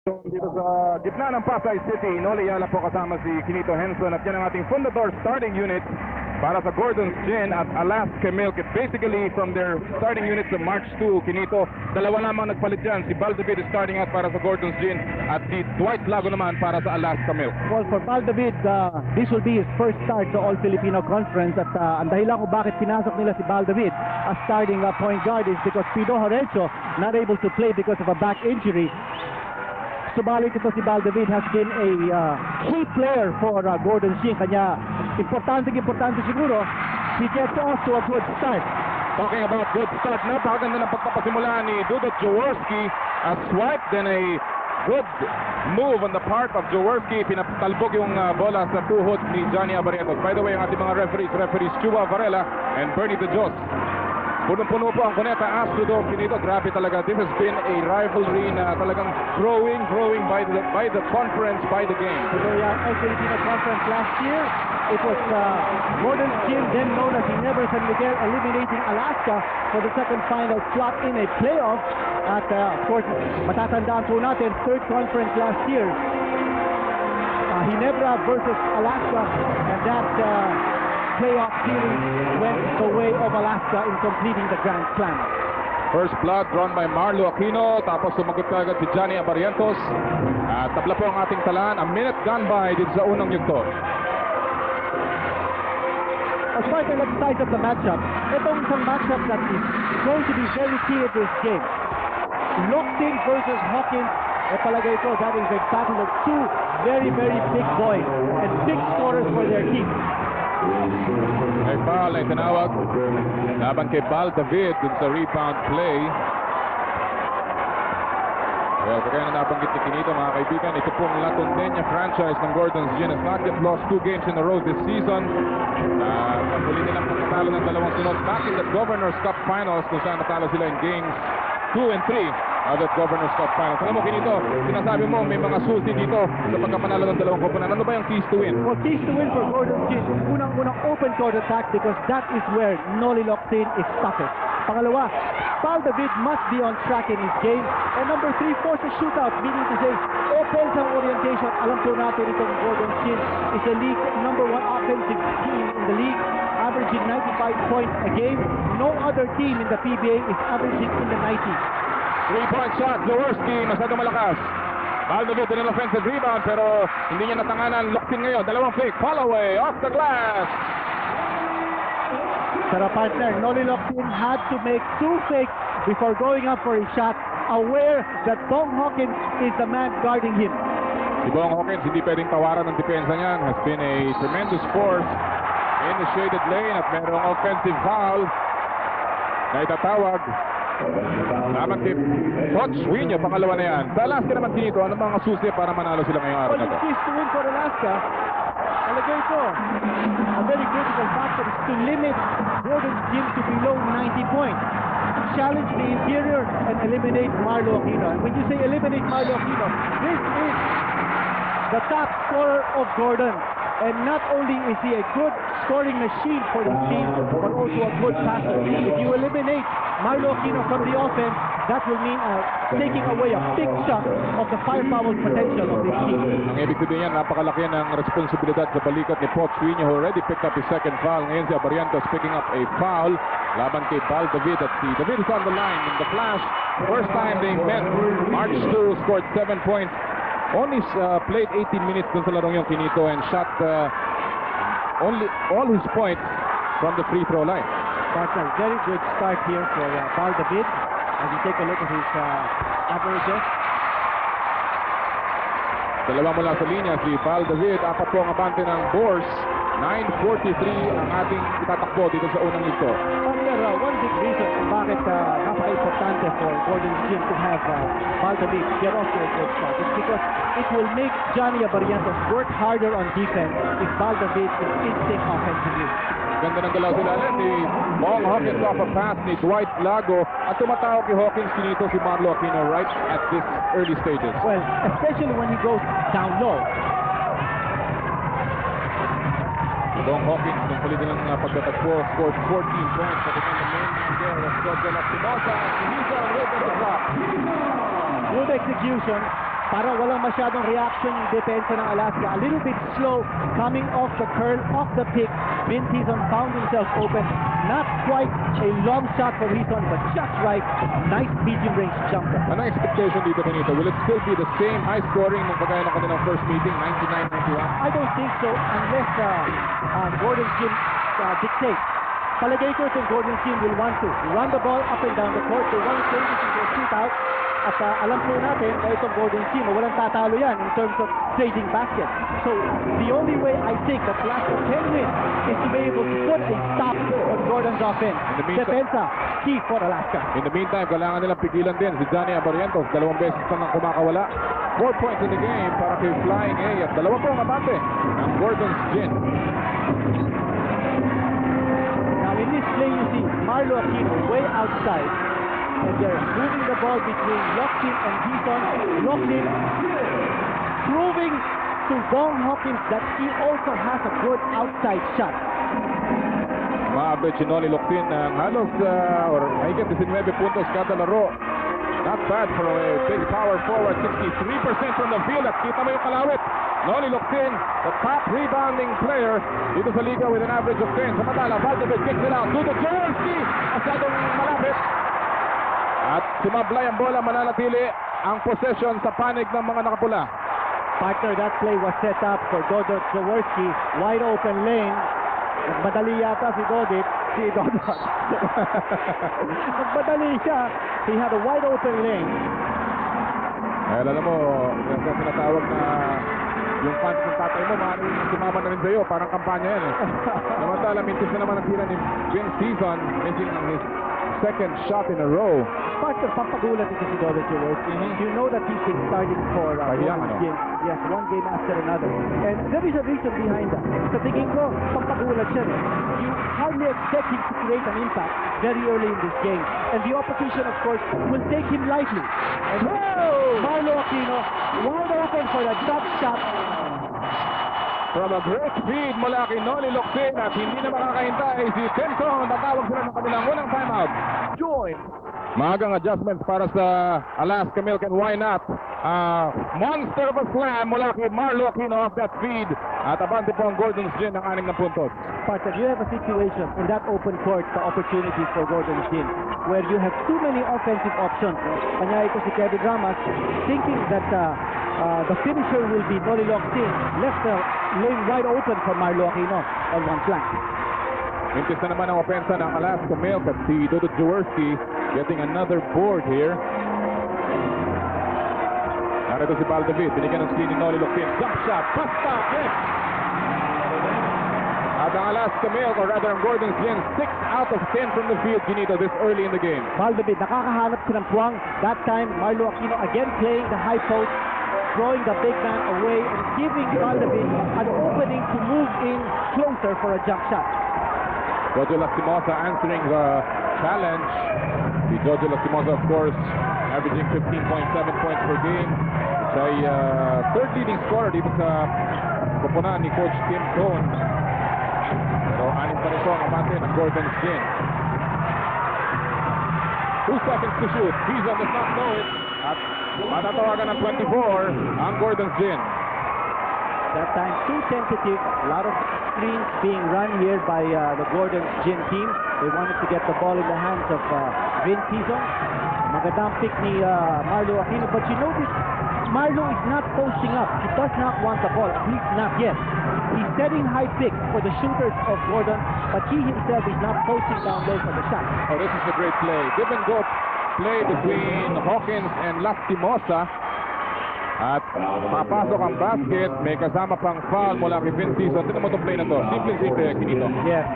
Dito sa gitna ng Pasay City, Noli Ayala po kasama si Kinito Henson at yan ang ating fundador starting unit para sa Gordon's Gin at Alaska Milk. It's basically from their starting units of March 2, Kinito. Dalawa lamang nagpalit dyan. Si Val David is starting out para sa Gordon's Gin at si Dwight Lago naman para sa Alaska Milk. Well, for Val David, this will be his first start sa All-Filipino Conference at ang dahilan kung bakit pinasok nila si Val David as starting point guard is because Pido Horencio not able to play because of a back injury. Subalit ito si Val David has been a key player for Gordon's Gin. Kanya importante siguro he gets off to a good start. Talking about good start, napakaganda ng pagpapasimula ni Dudut Jaworski. A swipe, then a good move on the part of Jaworski. Pinatalbog yung bola sa tuhod ni Johnny Abarientos. By the way, ang ating mga referees Chuba Varela and Bernie De Jos. Punong-puno po ang Cuneta Astrodome. Kinito, grabe talaga. This has been a rivalry na talagang growing by the conference, by the game. So the All-Filipino Conference last year, it was Gordon's Gin, then known as Ginebra San Miguel, eliminating Alaska for the second final slot in a playoff. At of course, matatandaan po natin, third conference last year, Ginebra versus Alaska, and that playoff series went the way of Alaska in completing the Grand Slam. First blood drawn by Marlo Aquino, tapos sumagot agad si Johnny Abarientos. At tabla po ang ating talaan. A minute gone by dito sa unang yugto. As far as the left side of the matchup, itong isang matchup that is going to be very key in this game. Lockton versus Hawkins, palagay ko, that is a battle of two very big boys and big scorers for their team. May foul ay tinawag laban kay Val David dun sa rebound play. Well, kaya na nabanggit ni Kinito, mga kaibigan, ito pong La Tondena franchise ng Gordon's Gin has not yet lost 2 games in a row this season. Muli nilang pagkatalo ng dalawang sunod back in the Governor's Cup Finals kung saan natalo sila in games 2 and 3 of that Governor's Cup Finals. Alam mo, Kinito, sinasabi mo may mga susi dito sa pagkapanalo ng dalawang koponan. Ano ba yung keys to win? Well, keys to win for Gordon's Gin, unang-unang open court attack because that is where Noli Lockton is toughest. Pangalawa, Val David must be on track in his game. And number 3, force a shootout, meaning to say, offense ang orientation. Alam po natin itong Gordon's Gin is the league number 1 offensive team in the league, averaging 95 points a game. No other team in the PBA is averaging in the 90s. 3-point shot, Jaworski, masyado malakas. Val David in an offensive rebound, pero hindi niya natanganan. Lockton ngayon, dalawang fake, fall away, off the glass. Pero partner, Noli Lockton had to make 2 fakes before going up for his shot, aware that Bong Hawkins is the man guarding him. Si Bong Hawkins, hindi pwedeng tawaran ng depensa niyan. Has been a tremendous force in the shaded lane at merong offensive foul na itatawag. Laban kay Coach Winya, pangalawa na yan. Sa Alaska naman dito, ano mga susi para manalo sila ngayong araw Well, na the to? keys to win for Alaska, alagay ko, a very critical factor is to limit Gordon's Gin to below 90 points. Challenge the interior and eliminate Marlo Aquino. And when you say eliminate Marlo Aquino, this is the top scorer of Gordon. And not only is he a good scoring machine for the team, but also a good passer. If you eliminate Marlo Aquino from the offense, that will mean taking away a big chunk of the firepower potential of this team. Ang ibig sabihin yan, napakalaki ng responsibilidad sa balikat ni Coach Winya, who already picked up his second foul. Ngayon si Abarientos picking up a foul laban kay Val David at si David is on the line in the flash. First time they met, March 2 scored 7 points. Only played 18 minutes dun sa larong yung Kinito and shot only all his points from the free throw line. That's a very good start here for Val David. As you take a look at his averages. Dalawa mula sa linya si Val David, 4 po ang abante ng Boars. 9:43 ang ating itatakbo dito sa unang lito. One big reason kung bakit napaka-importante for Gordon's Gin to have Val David get off to a good start is because it will make Johnny Abarientos work harder on defense if Val David is in sync offensively. Ganda ng galaw sila ni Bong Hawkins off a pass ni Dwight Lago at tumatawag kay Hawkins dito si Marlo Aquino right at this early stages. Well, especially when he goes down low. Bong Hawkins, nung pali nilang pagtatagpo, scored 14 points at the main man there was Godel Espinosa. He's on with the clock. Good execution. Parang walang masyadong reaction yung depensa ng Alaska. A little bit slow coming off the curl, off the pick. Vin Tizon found himself open. Not quite a long shot for Tizon, but just right. Nice medium range jumper. Anong expectation dito, Cuneta? Will it still be the same high scoring ng kagaya ng kanilang first meeting, 99-91? I don't think so unless Gordon Jim dictates. Palagay ko itong Gordon Jim will want to run the ball up and down the court. They want to play this into a shootout. At alam po natin na itong Gordon Jim, walang tatalo yan in terms of trading basket. So, the only way I think that Alaska can win is to be able to put a stop on Gordon's offense. Depensa, key for Alaska. In the meantime, kailangan nilang pigilan din si Johnny Abarientos. 2 beses pa nang kumakawala. 4 points in the game para kay Flying A. At 2 pong abante ng Gordon's Gin. Now in this play you see Marlo Aquino way outside. And they're moving the ball between Locklin and Tizon. Locklin proving to Bong Hawkins that he also has a good outside shot. Maabot si Noli Loctin ng halos or mahigit 19 puntos kada laro. Not bad for a big power forward. 63% from the field. At kita mo yung kalawit. Noli Loctin, the top rebounding player dito sa liga with an average of 10. Samantala, Valdez kicks it out. Dudok Jaworski, masyadong malapit. At sumablay ang bola, mananatili ang possession sa panig ng mga nakapula. Partner, that play was set up for Dodot Jaworski. Wide open lane. Nagmadali yata si Dodot. Nagmadali siya. He had a wide open lane. Ay, alam mo, yan sa sinatawag na yung fans ng tatay mo, maaaring sumama na rin sa'yo. Parang kampanya yan eh. Samantala, mintis na naman ang tira ni Vince Tizon, missing his second shot in a row. Partner, pampagulat ito si Dodot Jaworski. You know that he's been starting for one game. Yes, one game after another. And there is a reason behind that. Sa tingin ko, pampagulat siya. You hardly expect him to create an impact very early in this game. And the opposition, of course, will take him lightly. And Marlo Aquino, wide open for the top shot. From a great feed mula kay Noli Loctin at hindi na makakahintay si Tenzon. Tatawag sila ng kanilang unang timeout. Join! Maagang adjustments para sa Alaska Milkmen. Why not? Monster of a slam mula kay Marlo Aquino off that feed. At abante po ang Gordon's Gin ng 6 na puntos. Partner, you have a situation in that open court, the opportunity for Gordon's Gin, where you have too many offensive options. Kanya ito si Kevin Ramas, thinking that the finisher will be Noli Loctin, left the lane wide open for Marlo Aquino on one flank. Mintis na naman ang opensa ng Alaska Milk at si Dudut Jaworski getting another board here. Narito si Valdez, binigyan ng screen ni Noli Loctin. Jump shot, pass stop, yes! At ang Alaska Milk, or rather ang Gordon's Gin, 6 out of 10 from the field, Ginito, this early in the game. Valdez, nakakahanap silang puwang. That time, Marlo Aquino again playing the high post, throwing the big man away and giving Valdez an opening to move in closer for a jump shot. Jojo Lastimosa answering the challenge. Si Jojo Lastimosa, of course, averaging 15.7 points per game. Siya ay third leading scorer dito sa koponan ni Coach Tim Cone. Pero 6 pa rin po ang abante ng Gordon's Gin. 2 seconds to shoot. Tizon does not know it. At matatawagan ng 24 ang Gordon's Gin. That time too tentative. A lot of screens being run here by the Gordon's Gin team. They wanted to get the ball in the hands of Vin Tizon. Magandang pick ni Marlo Aquino. But you notice, Marlo is not posting up. He does not want the ball, at least not yet. He's setting high pick for the shooters of Gordon, but he himself is not posting down low for the shot. Oh, this is a great play. Give and go play between Hawkins and Lastimosa. At papasok ang basket, may kasama pang foul mula kay Vin Tizon. Tignan mo itong play na to. Simple, Kinito. Yes.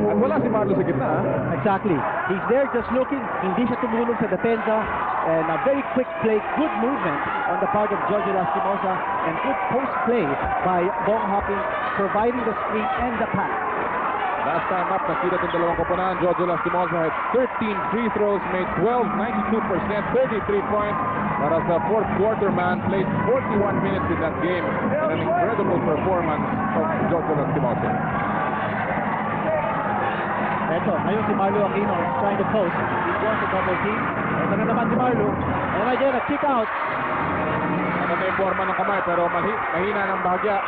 At wala si Marlo sa gitna, ha? Exactly. He's there just looking. Hindi siya tumulong sa depensa. And a very quick play, good movement on the part of Jojo Lastimosa. And good post play by Bong Hawkins, providing the screen and the pass. Last time up, nakita itong dalawang koponan. Jojo Lastimosa had 13 free throws, made 12, 92%, 33 points. Para sa fourth quarter man, played 41 minutes in that game. And an incredible performance of Jojo Lastimosa. Ito, ngayon si Marlo Aquino is trying to post. He wants a double team. Ito na naman si Marlo. And again, a kick out. Maganda yung forma ng kamay pero mahina ng bahagya.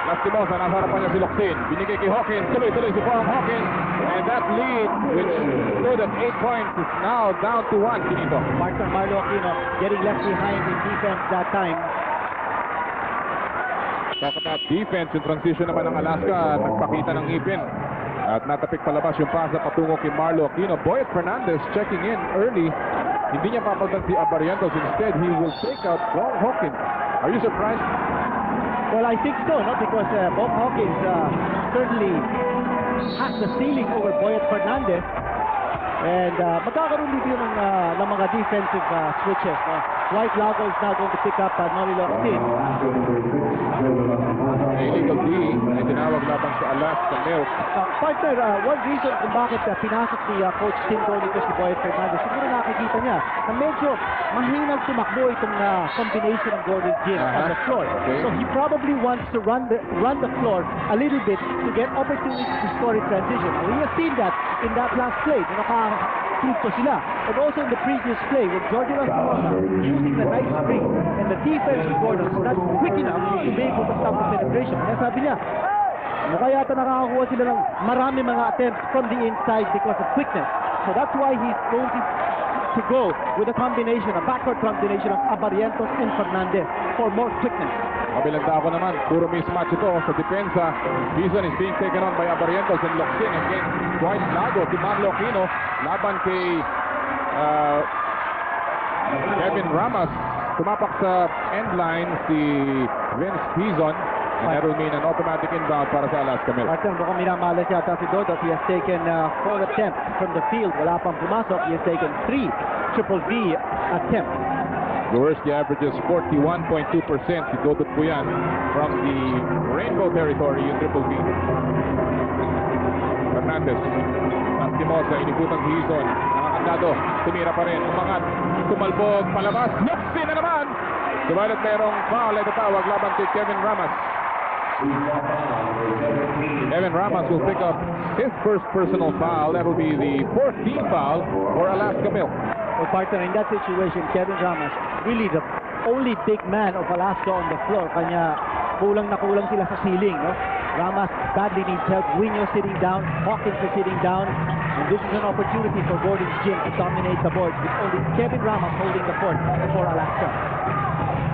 Lastimosa, nasa harapan niya si Locsin. Binigay kay Hawkins. Tuloy-tuloy si Bong Hawkins. And that lead, which stood at 8 points, is now down to 1. Finito. Partner Marlo Aquino getting left behind in defense that time. Talk about defense, yung transition naman ng Alaska, nagpakita ng ipin. At natapik palabas yung pasa patungo kay Marlo Aquino. Boyet Fernandez checking in early. Hindi niya papagdan si Abarientos. Instead, he will take out Bob Hawkins. Are you surprised? Well, I think so, no? Because Bob Hawkins certainly has the ceiling over Boyet Fernandez. And magkakaroon din ng mga defensive switches. No? Dwight Lago is now going to pick up Noli Locsin. Illegal D ay tinawag laban sa Alaska Milk. Partner, one reason kung bakit pinasok ni Coach Tim Dolito si Boyet Fernandez, siguro nakikita niya na medyo mahinang tumakbo itong combination ng Gordon Jim on the floor. Okay. So he probably wants to run the floor a little bit to get opportunities to score in transition. We have seen that in that last play. Nakapulto sila. And also in the previous play with Jorge Lastimosa using the nice screen and the defense of Gordon is not quick enough to be able to stop the penetration. Kaya sabi niya, mukha yata nakakakuha sila ng marami mga attempts from the inside because of quickness. So that's why he's going to go with a combination, a backward combination of Abarientos and Fernandez for more quickness. Kabilang dako naman, puro mismatch ito sa depensa. Bison is being taken on by Abarientos and Locsin against Dwight Lago. Si Marlo Aquino laban kay Kevin Ramos. Tumapak sa end line si Vince Bison. And that will mean an automatic inbound para sa Alaska Milk. Partner, mukhang minamalas yata si Dodot. He has taken 4 attempts from the field. Wala pang pumasok. He has taken 3 triple V attempts. Jaworski averages 41.2%. Si Dodot po yan from the Rainbow Territory, yung triple V. Fernandez. Lastimosa, iniputan si Hizon. Nakakandado. Tumira pa rin. Umangat. Tumalbog. Palabas. Locsin na naman. Subalit merong foul ay tatawag laban kay Kevin Ramos. Kevin Ramos will pick up his first personal foul. That will be the 4th team foul for Alaska Milk. Well, partner, in that situation, Kevin Ramos, really the only big man of Alaska on the floor. Kanya kulang na kulang sila sa ceiling. No? Ramos badly needs help. Winyo sitting down. Hawkins is sitting down. And this is an opportunity for Gordon's Gym to dominate the board with only Kevin Ramos holding the fort for Alaska.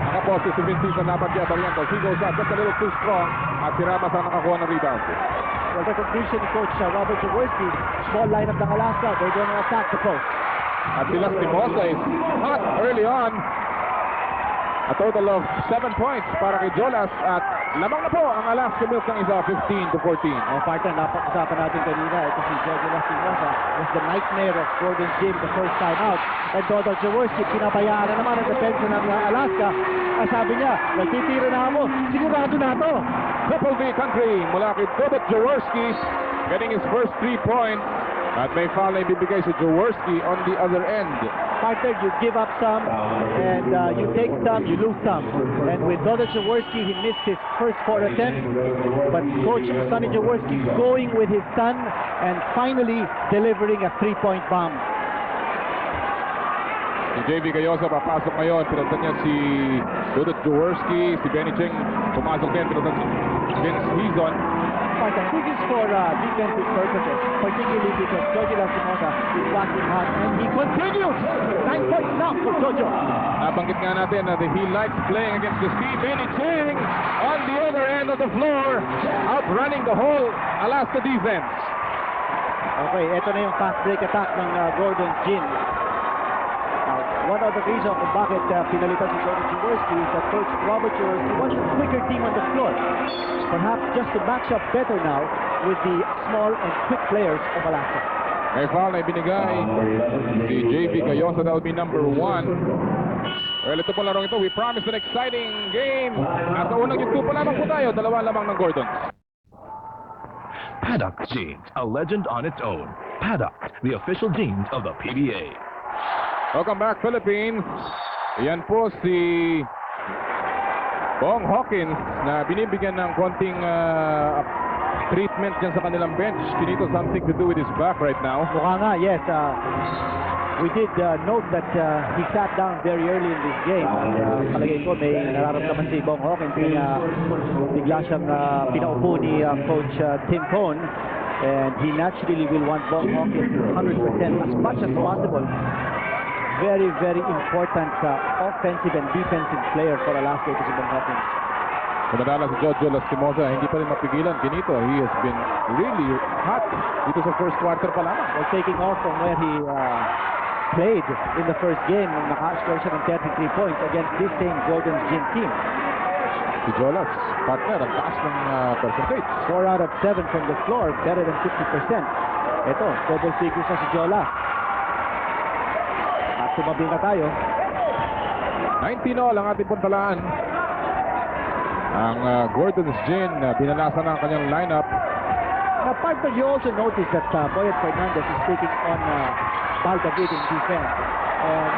Nakaposte si Vince na dapat kay Abarientos. He goes up just a little too strong. At si Ramos ang nakakuha ng rebound. Well, the conclusion ni Coach Robert Jaworski, small lineup ng Alaska, they're going to attack the post. At si Lastimosa is hot early on. A total of 7 points para kay Jolas. At lamang na po ang Alaska Milk ng isa, 15-14. Ang partner, napag-usapan natin kanina, ito si Jorge Lastimosa was the nightmare of Gordon's Gym the first time out. And Dodot Jaworski, pinabayaan na naman ang depensa ng Alaska. Ang sabi niya, nagtitira na ako, sigurado na ito. Triple V country mula kay Dodot Jaworski getting his first 3-point. At may foul na ibibigay si Jaworski on the other end. Partner, you give up some, and you take some, you lose some. And with Dodot Jaworski, he missed his first 4 attempts. But Coach Sonny Jaworski going with his son and finally delivering a 3-point bomb. Si JV Gayosa papasok ngayon. Pinuntan niya si Dodot Jaworski. Si Benny Cheng pumasok din. Pinuntan si Vince Hizon. Partner, this is for defensive purposes, particularly because Jorge Lastimosa is waxing hot and he continues. 9 points now for Jojo. Nabanggit nga natin na he likes playing against the speed. Benny Cheng on the other end of the floor, outrunning the whole Alaska defense. Okay, ito na yung fast break attack ng Gordon Gym. One of the reasons kung bakit pinalitan si Jordan Jaworski is that Coach Robert Jaworski wants a quicker team on the floor. Perhaps just to match up better now with the small and quick players of Alaska. May foul na ibinigay si JV Gayosa. That will be number 1. Well, ito po larong ito. We promised an exciting game. Nasa unang yung pa lamang po tayo. 2 lamang ng Gordon. Paddock Jeans, a legend on its own. Paddock, the official jeans of the PBA. Welcome back, Philippines. Yan po si Bong Hawkins na binibigyan ng konting treatment dyan sa kanilang bench. Cuneta something to do with his back right now. Mukha nga, yes. We did note that he sat down very early in this game. Palagay ko may nararamdaman si Bong Hawkins kaya bigla siyang pinaupo ni Coach Tim Cone. And he naturally will want Bong Hawkins 100% as much as possible. Very, very important offensive and defensive player for Alaska ito si Bong Hawkins. Kumadala si Jojo Lastimosa, hindi pa rin mapigilan. Cuneta, he has been really hot dito sa first quarter pa lamang. Well, taking off from where he played in the first game, naka-score siya ng 33 points against this same Gordon's Gym team. Si Jolas, partner, ang taas ng percentage. 4 out of 7 from the floor, better than 50%. Ito, double figures na si Jolas. At tumabi na tayo. 19-all ang ating puntalaan. Ang Gordon's Gin, binalasa na ang kanyang lineup. Now, partner, you also notice that Boyet Fernandez is taking on Baldagid in defense. And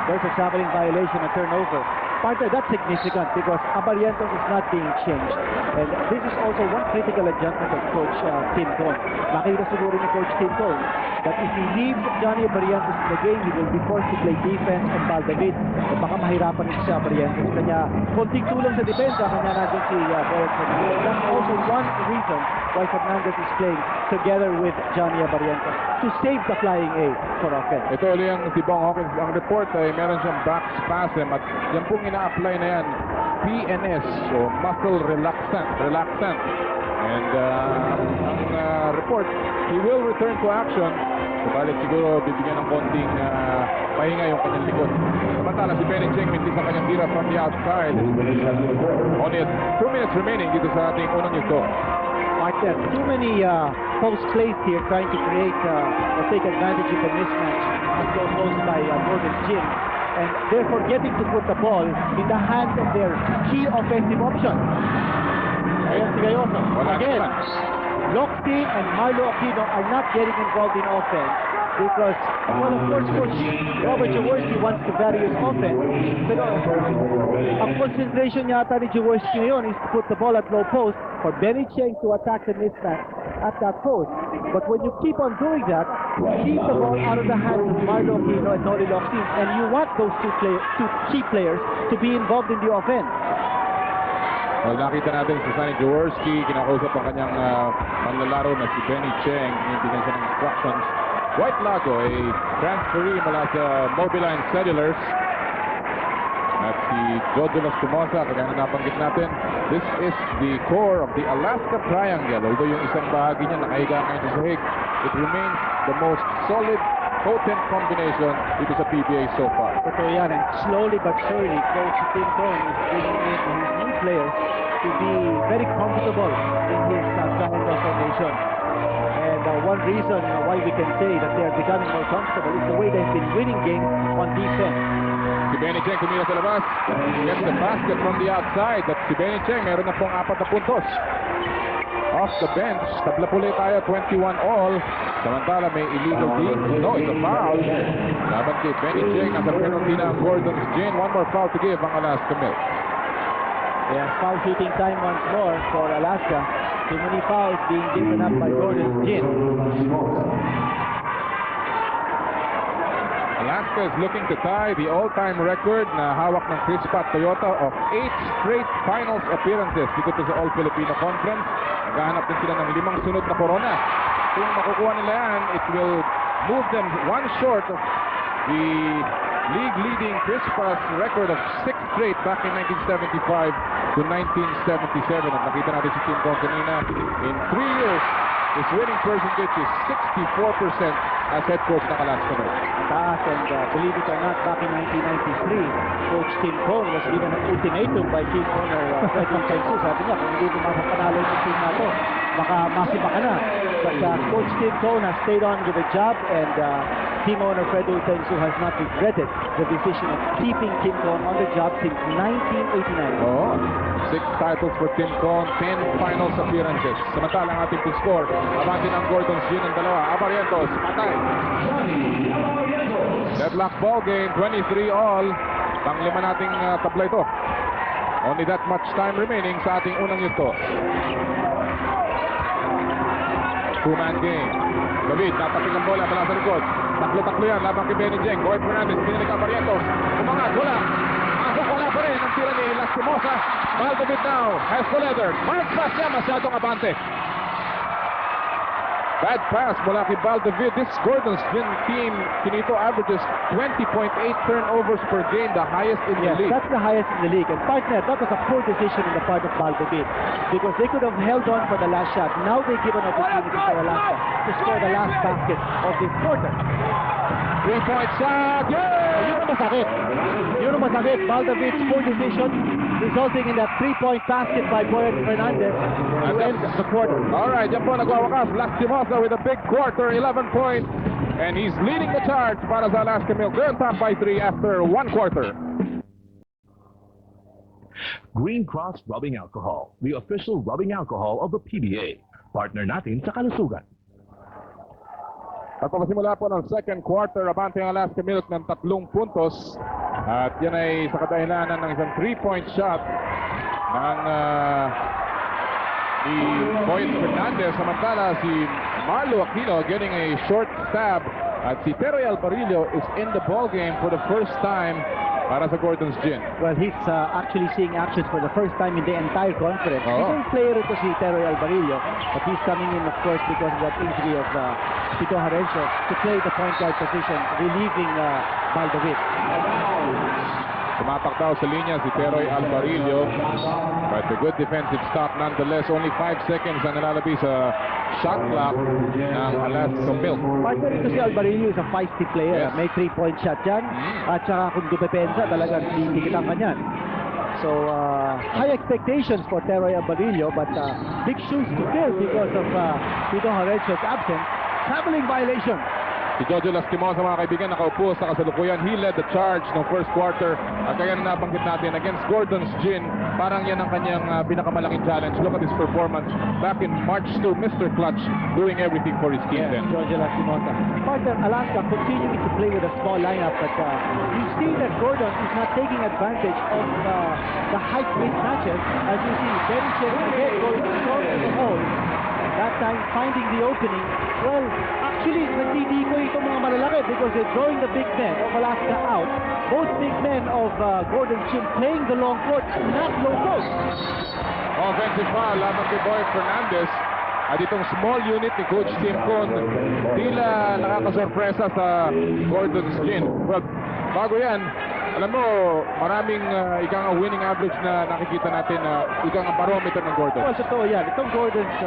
there's a traveling violation, a turnover. Partner, that's significant because Abarientos is not being changed. And this is also one critical adjustment of Coach Tim Cone. Nakita siguro ni Coach Tim Cone that if he leaves Johnny Abarientos in the game, he will be forced to play defense on Baldagid. So baka mahirapan ito si Abarientos. Kanya konting tulong sa depensa, kanya natin si Boyet Fernandez. That's also one reason why Fernandez is playing together with Johnny Abarientos to save the flying A for offense. Ito ulit ang si Bong Hawkins. Ang report ay meron siyang back spasm at yan pong ina-apply na yan, PNS o muscle relaxant. And ang report, he will return to action. Subalit siguro bibigyan ng konting pahinga yung kanyang likod. Samantala si Benny Cheng hindi sa kanyang tira from the outside. Only 2 minutes remaining dito sa ating unang yuto. Partner, too many post plays here trying to create or take advantage of the mismatch as proposed by Gordon's Gym. And they're forgetting to put the ball in the hands of their key offensive option. Ayan si Gayoso. Again, Lockstein and Marlo Aquino are not getting involved in offense because, well, of course, Coach Robert Jaworski wants to vary his offense. Pero ang concentration yata ni Jaworski ngayon is to put the ball at low post for Benny Cheng to attack the mismatch at that post. But when you keep on doing that, you keep the ball out of the hands of Marlo Aquino and Noli Lockstein, and you want those two key players to be involved in the offense. Well, nakita natin si Sonny Jaworski, kinakausap ang kanyang manlalaro na si Benny Cheng, hinibigyan siya ng instructions. White Lago, a transferee mula sa Mobiline Cellulars. At si Jojo Lastimosa, kagaya na nabanggit natin, this is the core of the Alaska Triangle. Although yung isang bahagi niya nakahiga ngayon sa sahig, it remains the most solid, potent combination dito sa PBA so far. Totoo yan, and slowly but surely, Coach Tim Cone is bringing in his new players to be very comfortable in his triangle formation. And one reason why we can say that they are becoming more comfortable is the way they've been winning games on defense. Si Benny Cheng kumila sa labas. Gets the basket from the outside. At si Benny Cheng meron na pong 4 na puntos. Off the bench, tabla puli tayo, 21-all. Samantala may illegal deal. No, it's a foul. Laban kay Benny Cheng, nasa penalty na ang Gordon's Gin. One more foul to give ang Alaska Milk. Yeah, foul shooting time once more for Alaska. Too many fouls being given up by Gordon's Gin. Alaska is looking to tie the all-time record na hawak ng Chris Pat Toyota of 8 straight finals appearances dito sa All-Filipino Conference. Naghahanap din sila ng 5 sunod na corona. Kung makukuha nila yan, it will move them one short of the league-leading Chris Pat's record of 6 straight back in 1975 to 1977. At nakita natin si Tim Cone kanina, in 3 years, his winning percentage is 64% as head coach ng Alaska Milk. Taas, and believe it or not, back in 1993, Coach Tim Cone was given an ultimatum by team owner Freddy Sensu. Sabi niya, kung hindi mo makapanalo yung team na to, baka masiba ka na. But Coach Tim Cone has stayed on with the job, and team owner Freddy Sensu has not regretted the decision of keeping Tim Cone on the job since 1989. Oh, 6 titles for Tim Cone, 10 finals appearances. Samantala ang ating team score, abante ng Gordon's Gin ng 2. Abarientos, patay. Deadlock ball game, 23-all. Pang-5 nating tabla ito. Only that much time remaining sa ating unang yuto. Two-man game. David, tataping ang bola mula sa likod. Taklo-taklo yan, labang kay Benny Jeng. Boy Fernandez, pinalik ang Barrientos. Umangat, wala. Pasok, wala pa rin. Ang tira ni Lastimosa. David now has the leather. Mark pass niya, masyadong abante. Bad pass mula kay David. This Gordon's team, Cuneta, averages 20.8 turnovers per game, the highest in the league. That's the highest in the league. And partner, that was a poor decision on the part of David because they could have held on for the last shot. Now they give an opportunity for Alaska to score the last basket of this quarter. 3-point shot! Yeah! Yun ang masakit. Yun ang masakit. David's poor decision resulting in that 3-point basket by Boy Fernandez to end the quarter. Alright, yan po nagwawakas. Lastimosa with a big quarter, 11 points. And he's leading the charge para sa Alaska Milk. They're on top by 3 after 1 quarter. Green Cross Rubbing Alcohol, the official rubbing alcohol of the PBA. Partner natin sa kalusugan. At papasimula po ng second quarter, abante ang Alaska Milk ng 3 puntos. At yan ay sa kadahilanan ng isang 3-point shot ng ni Boy Fernandez. Samantala si Marlo Aquino getting a short stab. At si Teroy Alvarillo is in the ball game for the first time para sa Gordon's Gin. Well, he's actually seeing actions for the first time in the entire conference. Oo. He's a player ito si Teroy Alvarillo, but he's coming in, of course, because of that injury of Tito Harencio to play the point guard position, relieving David. Tumapak daw sa linya si Teroy Alvarillo. But a good defensive stop nonetheless. Only 5 seconds ang nalalabi sa shot clock ng Alaska Milk. Partner ito si Alvarillo is a feisty player. Yes. May 3-point shot dyan. At saka kung dupepensa, talagang dikitan ka niyan. So, high expectations for Teroy Alvarillo, but big shoes to fill because of Tito Harencio's absence. Traveling violation. Si Jojo Lastimosa, mga kaibigan, nakaupo sa kasalukuyan. He led the charge ng first quarter. At kaya na nabanggit natin against Gordon's Gin, parang yan ang kanyang pinakamalaking challenge. Look at his performance back in March to Mr. Clutch, doing everything for his team then. Georgia Lastimosa. Partner, Alaska continuing to play with a small lineup, but you see that Gordon is not taking advantage of the height mismatches. As you see, Benny Chen again going short of the hole. That time finding the opening. Well, actually, nagtitiko itong mga malalaki because they're throwing the big men of Alaska out. Both big men of Gordon Chin playing the long court, not low post. Offensive foul lamang kay Boy Fernandez. At itong small unit ni Coach Tim Con, tila nakakasorpresa sa Gordon's Gin. Well, bago yan, alam mo, maraming ikang winning average na nakikita natin na ikang barometer ng Gordon. Well, totoo yan. Itong Gordon's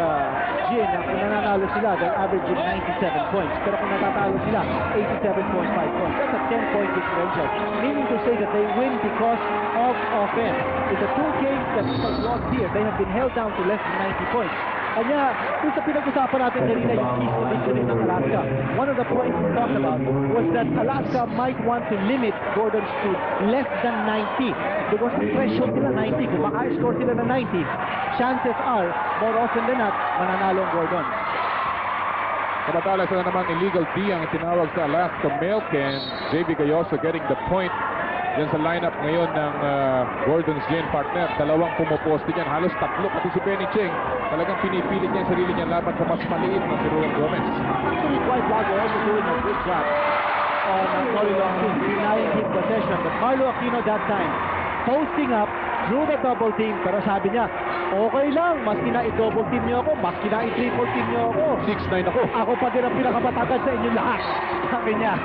Gin, kung nananalo sila, they're averaging 97 points. Pero kung natatalo sila, 87.5 points. That's a 10-point differential. Meaning to say that they win because of offense. In the 2 games that have lost here, they have been held down to less than 90 points. Kanya, kung sa pinag-usapan natin kanina yung keys to victory ng Alaska, one of the points we talked about was that Alaska might want to limit Gordon's to less than 90 because the threshold nila 90. Kung maka-score sila ng 90, chances are, more often than not, mananalo ang Gordon. Samantala sila naman illegal D ang tinawag sa Alaska Milk, and JB Gayoso getting the point yan sa lineup ngayon ng Gordon's Gin partner. Dalawang pumuposte niyan, halos tatlo, pati si Benny Cheng. Talagang pinipilit niya ang sarili niya laban sa mas maliit na si Ruel Gomez. Actually, quite Lago also doing a good job on Tolly Longsin, denying his possession. But Marlo Aquino that time, posting up, drew the double team, pero sabi niya, okay lang, maski na i-double team niyo ako, maski na i-triple team niyo ako. 6'9" ako. Ako pa din ang pinakamatagal sa inyo lahat. Sabi niya.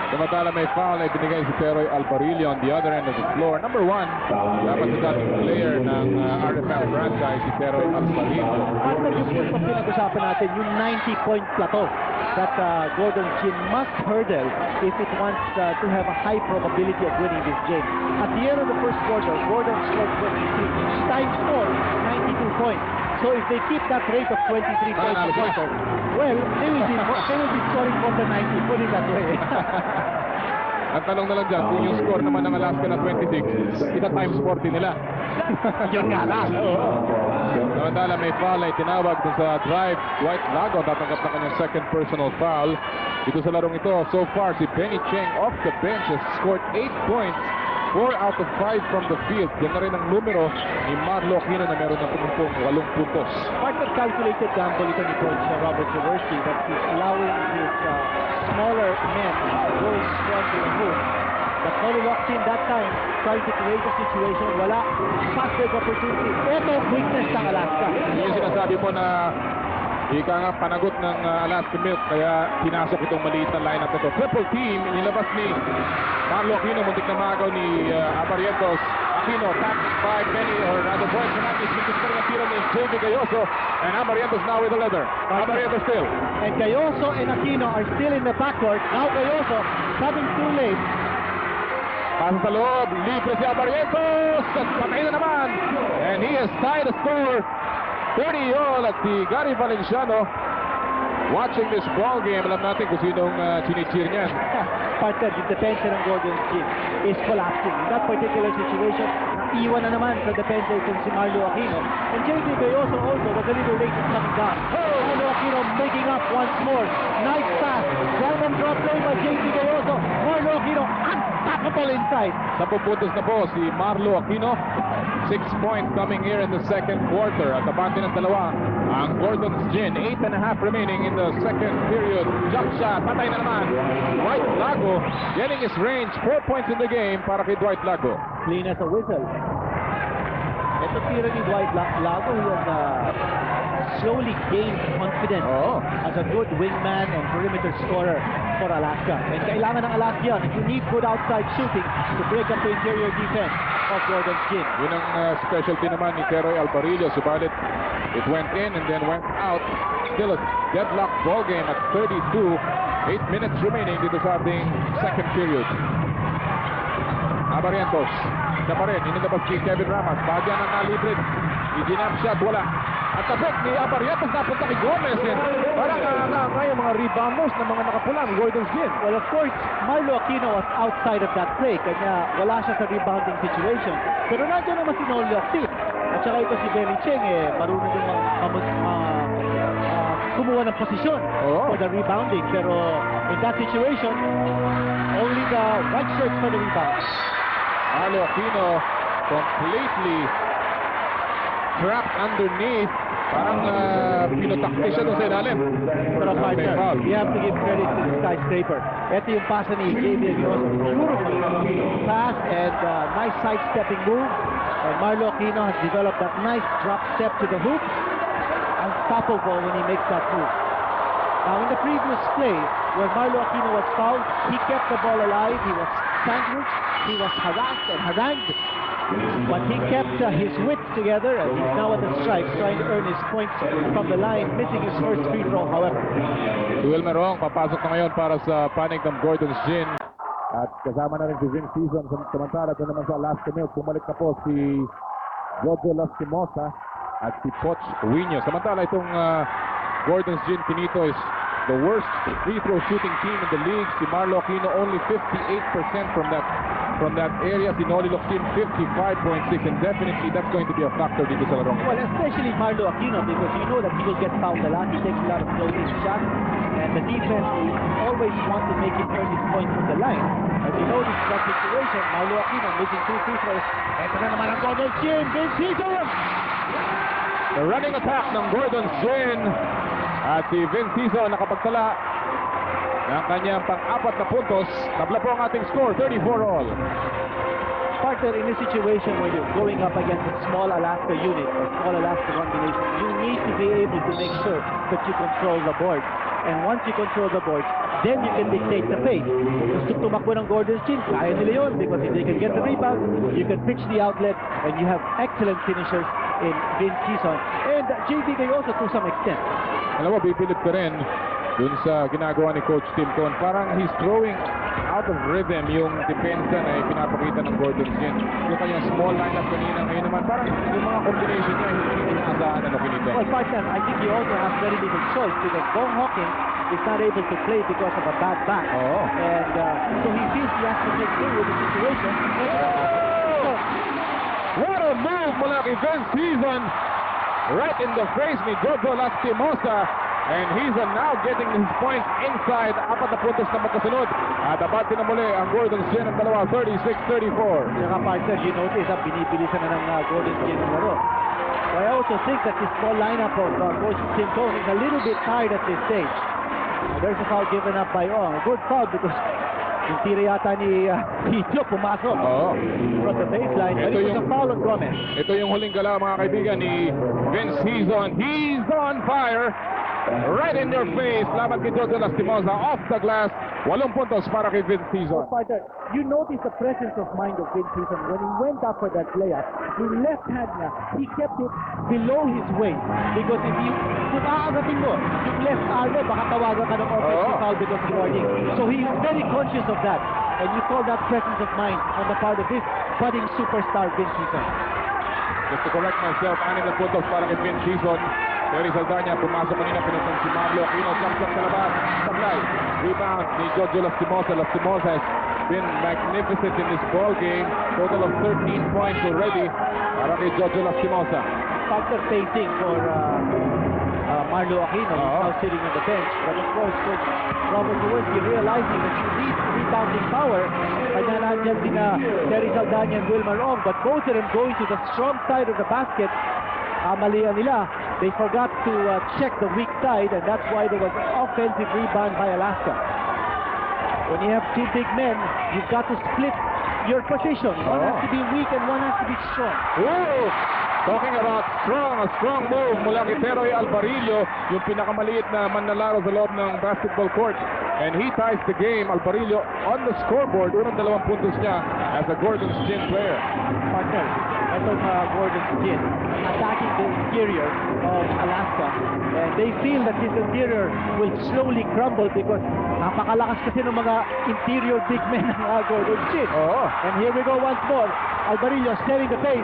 Samantala may foul ay binigay si Teroy Alvarillo on the other end of the floor. Number 1, dapat sa dating player ng RFL franchise, si Teroy Alvarillo. At yung po pinag-usapan natin, yung 90-point plateau that Gordon Chin must hurdle if it wants to have a high probability of winning this game. At the end of the first quarter, Gordon scored 23, times 4, 92 points. So if they keep that rate of 23 points per quarter, well, they will be scoring more than 90, put it that way. Ang tanong na lang dyan, kung yung score naman ng Alaska na 26, ita times 40 nila. Yun nga lang. Samantala may foul ay tinawag dun sa drive. Dwight Lago tatanggap na kanyang second personal foul. Dito sa larong ito, so far si Benny Cheng off the bench has scored 8 points 4 out of 5 from the field. Yan na rin ang numero ni Marlo Aquino na meron na pumumpong 8 puntos. Part of calculated gamble ito ni Coach Robert Jaworski that he's allowing his smaller men to go in front of the hoop. But Noli locked in that time, trying to create a situation. Wala. Fast break opportunity. Ito, weakness ng Alaska. Yung sinasabi mo na ika nga panagot ng Alaska Milk, kaya pinasok itong maliit na lineup ito. Triple team, inilabas ni Marlo Aquino, muntik na maagaw ni Abarientos. Aquino, tapped by Benny, or rather Boys Fernandez, pintos pa rin ang tira ni J.B. Galloso, and Abarientos now with the leather. Abarientos still. And Galloso and Aquino are still in the backcourt. Now Galloso, coming too late. Pasa sa loob, libre si Abarientos, at patay na naman. And he has tied the score 30-all at si Gary Valenciano. Watching this ball game, alam natin kung sinong chinichir niyan. Partner, the depensa ng Gordon's gym is collapsing. In that particular situation, naiwan na naman sa depensa itong si Marlo Aquino. And J.D. Galloso also was a little late in coming down. Marlo Aquino making up once more. Nice pass. Random drop play by J.D. Galloso. Marlo Aquino unstoppable inside. 10 puntos na po si Marlo Aquino. 6 points coming here in the second quarter. At abante ng dalawa ang Gordon's Gin. 8.5 remaining in the second period. Jump shot. Patay na naman. Dwight Lago getting his range. 4 points in the game para kay Dwight Lago. Clean as a whistle. Ito tira ni Dwight Lago, who has slowly gained confidence as a good wingman and perimeter scorer for Alaska. And kailangan ng Alaska yan. You need good outside shooting to break up the interior defense of Gordon's Gin. Yun ang specialty naman ni Teroy Alvarillo. Subalit, it went in and then went out. Still a deadlock ball game at 32. 8 minutes remaining dito sa ating second period. Abarientos. Siya pa rin. Inilabas si Kevin Ramas. Bagyan ang nalibre. I-ginam shot. Wala. At tabek ni Abarientos napunta kay Gomez. Parang yung mga rebounders ng mga nakapulang Gordon's Gin. Well, of course, Marlo Aquino was outside of that play. Kanya wala siya sa rebounding situation. Pero nandiyan naman si Noli Octi. At saka ito si Benny Cheng, marunong din kumuha ng posisyon for the rebounding. Pero in that situation, only the white shirt for the rebound. Marlo Aquino completely trapped underneath. Parang pinutakti siya doon sa ilalim. Pero partner, you have to give credit to the skyscraper. Ito yung pasa ni J.B. Beautiful pass and nice sidestepping move. And Marlo Aquino has developed that nice drop step to the hoop. Unstoppable when he makes that move. Now in the previous play, where Marlo Aquino was fouled, he kept the ball alive. He was sandwiched, he was harassed and harangued. But he kept his wits together, and he's now at the strike, trying to earn his points from the line, missing his first free throw, however. Duel Merong, papasok na ngayon para sa panig ng Gordon's Gin. At kasama na rin si Vince Season. Samantala, ito naman sa Alaska Milk. Bumalik na po si Jojo Lastimosa at si Poch Uino. Samantala, itong Gordon's Gin Pinito is the worst free throw shooting team in the league. Si Marlo Aquino only 58% from that area. Si Noli Locsin 55.6, and definitely that's going to be a factor dito sa larong. Well, especially Marlo Aquino, because you know that he will get fouled a lot. He takes a lot of closing shots, and the defense will always want to make him earn his points from the line. As you know, this is that situation. Marlo Aquino making 2 free throws. Ito na naman ang Gordon's Gin. Vince Season! The running attack ng Gordon's Gin. At si Vince Season nakapagtala ng kanyang pang-4 na puntos. Tabla po ang ating score, 34-all. Partner, in a situation where you're going up against a small Alaska unit, a small Alaska combination, you need to be able to make sure that you control the board. And once you control the board, then you can dictate the pace. Gusto tumakbo ng Gordon's Gin, kaya nila yun, because if they can get the rebound, you can pitch the outlet, and you have excellent finishers in Vince Season and J.B. Galloso to some extent. Alam mo, bipilip ka rin dun sa ginagawa ni Coach Tim Con. Parang he's throwing out of rhythm yung depensa na pinapakita ng Gordon's Gin. Yung kanyang small lineup kanina, ngayon naman, parang yung mga combination niya, hindi inaasahan na kinito. Well, partner, I think he also has very little choice because Bong Hawkins is not able to play because of a bad back. And so he feels he has to make do with the situation. What a move mula kay Vince Season! Right in the face ni Jojo Lastimosa. And he's now getting his points inside. 4 na puntos na magkasunod. At abante na muli ang Gordon Gin ng dalawa, 36-34. Saka partner, you notice, binibilisan na ng Gordon Gin ng laro. So I also think that this small lineup of Coach Tim Cone is a little bit tired at this stage. There's a foul given up by Ong. A good foul because yung tira yata ni Tito pumasok from the baseline. But it was a foul on Gomez. Ito yung huling gala mga kaibigan ni Vince. He's on fire. Right in your face. Laban kay Jojo Lastimosa off the glass. 8 puntos para kay Vince Season. Partner, you notice the presence of mind of Vince Season when he went up for that layup. Yung left hand niya, he kept it below his waist. Because if you, kung aagatin mo, yung left arm mo, baka tawagan ka ng offensive foul because of warning. So he is very conscious of that. And you call that presence of mind on the part of this budding superstar Vince Season. Just to correct myself, 6 na puntos para kay Vince Season. Terry Saldana, pumasok kanina, pinutong si Pablo Aquino, jump shot sa labas, sablay. Rebound ni Jojo Lastimosa. Lastimosa has been magnificent in this ball game. Total of 13 points already para kay Jojo Lastimosa. Factor pacing for Marlo Aquino, now sitting on the bench. But of course, Coach Robert Jaworski realizing that he needs rebounding power. Kanya nandiyan din Terry Saldana and Wilmar Ong, but both of them going to the strong side of the basket. Malian nila. They forgot to check the weak side, and that's why there was an offensive rebound by Alaska. When you have two big men, you've got to split your position. One has to be weak and one has to be strong. Ooh! Talking about a strong move mula kay Teroy Alvarillo, yung pinakamaliit na manlalaro sa loob ng basketball court. And he ties the game. Alvarillo on the scoreboard. Unang 2 puntos niya as a Gordon's Gin player. Partner, ito Gordon's Gin, attacking the interior of Alaska. And they feel that this interior will slowly crumble because napakalakas kasi ng mga interior big men ng Gordon's Gin. And here we go once more. Alvarillo setting the pace.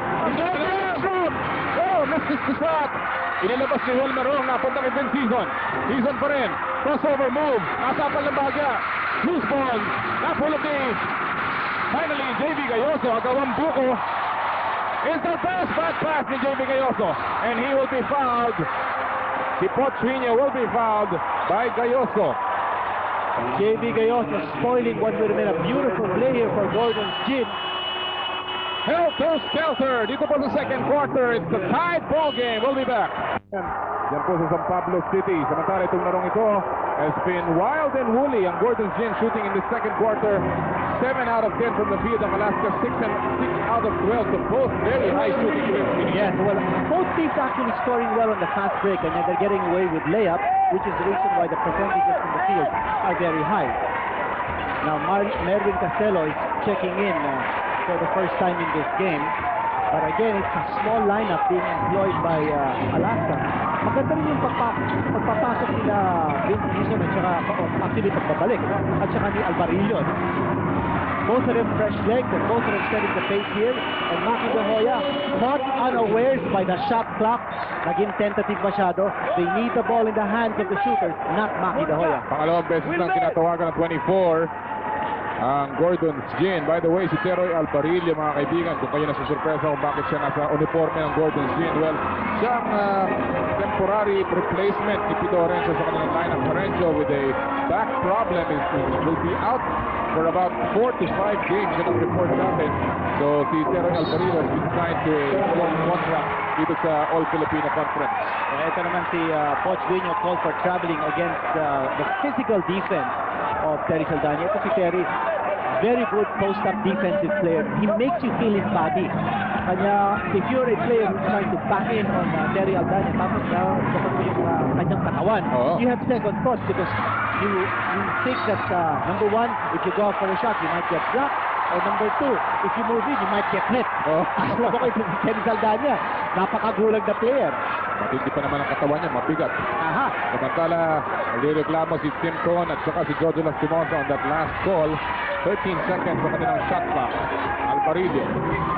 Misses the shot. Inilabas ni Wilmer Ong, napunta kay Vince Season. Season pa rin. Crossover move. Asapal ng bagya. Loose ball. Napulot ni finally JV Gayoso. Agawang buko. Is the best back pass ni JV Gayoso. And he will be fouled. Si Pochwinia will be fouled by Gayoso. JV Gayoso spoiling what would have been a beautiful play here for Gordon's Gin. Helter-skelter dito po sa second quarter. It's the tied ball game. We'll be back. Yan po sa San Pablo City. Samantala itong larong ito has been wild and woolly. Ang Gordon's Gin shooting in the second quarter. 7 out of 10 from the field. Ang Alaska 6 out of 12. So both very high shooting. Yes, well, both teams actually scoring well on the fast break, and they're getting away with layup, which is the reason why the percentages from the field are very high. Now Merwin Castelo is checking in for the first time in this game. But again, it's a small lineup being employed by Alaska. Maganda rin yung pagpapasok nila Vince Season at saka actually pagbabalik at saka ni Alvarillo. Both of them fresh legs and both of them setting the pace here. And Maki De Hoya caught unawares by the shot clock. Naging tentative masyado. They need the ball in the hands of the shooters, not Maki De Hoya. Pangalawang beses lang kinatawagan ng 24. Ang Gordon's Gin. By the way, si Teroy Alvarillo, mga kaibigan, kung kayo nasusurpresa kung bakit siya nasa uniforme ng Gordon's Gin, well, siyang temporary replacement ni Pito Orencio sa kanilang lineup. Orencio with a back problem will be out for about 4 to 5 games in ang report natin. So si Teroy Alvarillo has been signed to a long contract dito sa All-Filipino Conference. Ito naman si Poch Dueño called for traveling against the physical defense of Terry Saldana. Ito si Terry, very good post-up defensive player. He makes you feel his body. Kanya, if you're a player who's trying to back in on Terry Saldana, tapos kapag mo yung kanyang katawan, you have second thoughts because you think that number one, if you go out for a shot, you might get blocked. Or number two, if you move in, you might get hit. Asla ko kay Terry Saldana, napakagulag na player. Matindi pa naman ang katawan niya, mabigat. Aha. Samantala, nagreklamo si Tim Cohn at saka si Jojo Lastimosa on that last call. 13 seconds sa kanilang shot clock. Alvarillo.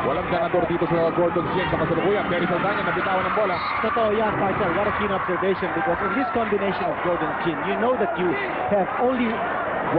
Walang ganador dito sa Gordon's Gin. Sa kasalukuyan, Terry Saldana nabitawan ng bola. Totoo yan, partner. What a keen observation because in this combination of Gordon's Gin, you know that you have only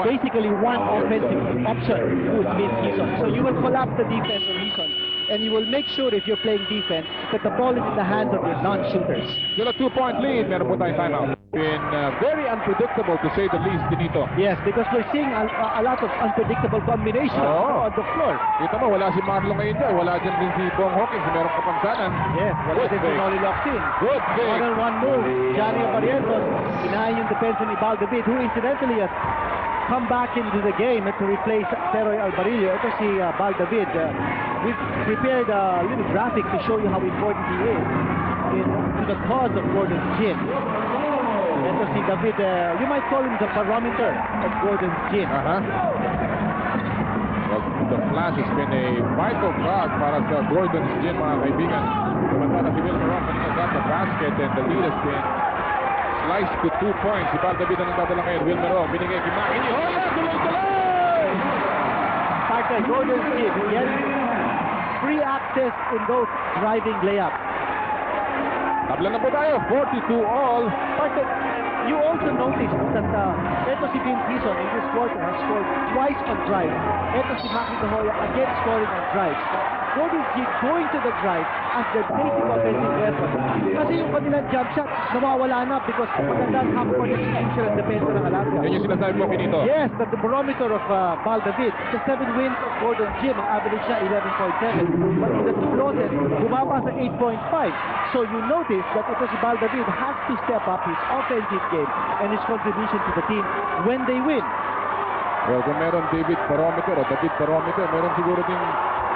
basically one offensive option who's Vince Season. So you will collapse the defense of Season and you will make sure if you're playing defense that the ball is in the hands of your non-shooters. Still a 2-point lead. Meron po tayong timeout. Been very unpredictable to say the least, Dinito. Yes, because we're seeing a lot of unpredictable combinations Oo. on the floor. Kita mo, wala si Marlon ngayon dyan. Wala dyan din si Bong Hawkins. Merong kapansanan. Yes, wala Good din si fake. Noli Locsin. Good fake. One-on-one move. Johnny Barrientos, inahin yung defense ni Baldavid, who incidentally has come back into the game to replace Teroy Albarillo. Ito si Baldavid. We've prepared a little graphic to show you how important he is to the cause of Gordon's gym. Ito si David, you might call him the barometer of Gordon's gym. Well, the flash has been a vital cog para sa Gordon's gym, mga kaibigan. Samantala si Wilmer Rock kanina got the basket and the lead has been sliced to 2 points. Si Baldavid ang nagdadala ngayon. Wilmer Rock binigay kay Maki. Hola! Tuloy-tuloy! Partner, Gordon's gym, yes, free access in those driving layups. Tabla na po tayo. 42 all. Partner, you also noticed that ito si Vin Quezon in this quarter has scored twice on drive. Ito si Maki Dahoya again scoring on drives. Gordon's gym going to the drive as their basic offensive weapon. Kasi yung kanilang jump shot, nawawala na because magandang half-court execution ang depensa ng Alaska. Yan yung sinasabi mo, Pinito. Yes, but the barometer of Baldavid, the 7 wins of Gordon's gym, ang average siya 11.7. But in the two losses, bumaba sa 8.5. So you notice that ito si Baldavid has to step up his offensive game and his contribution to the team when they win. Well, kung meron David Barometer o David Barometer, meron siguro din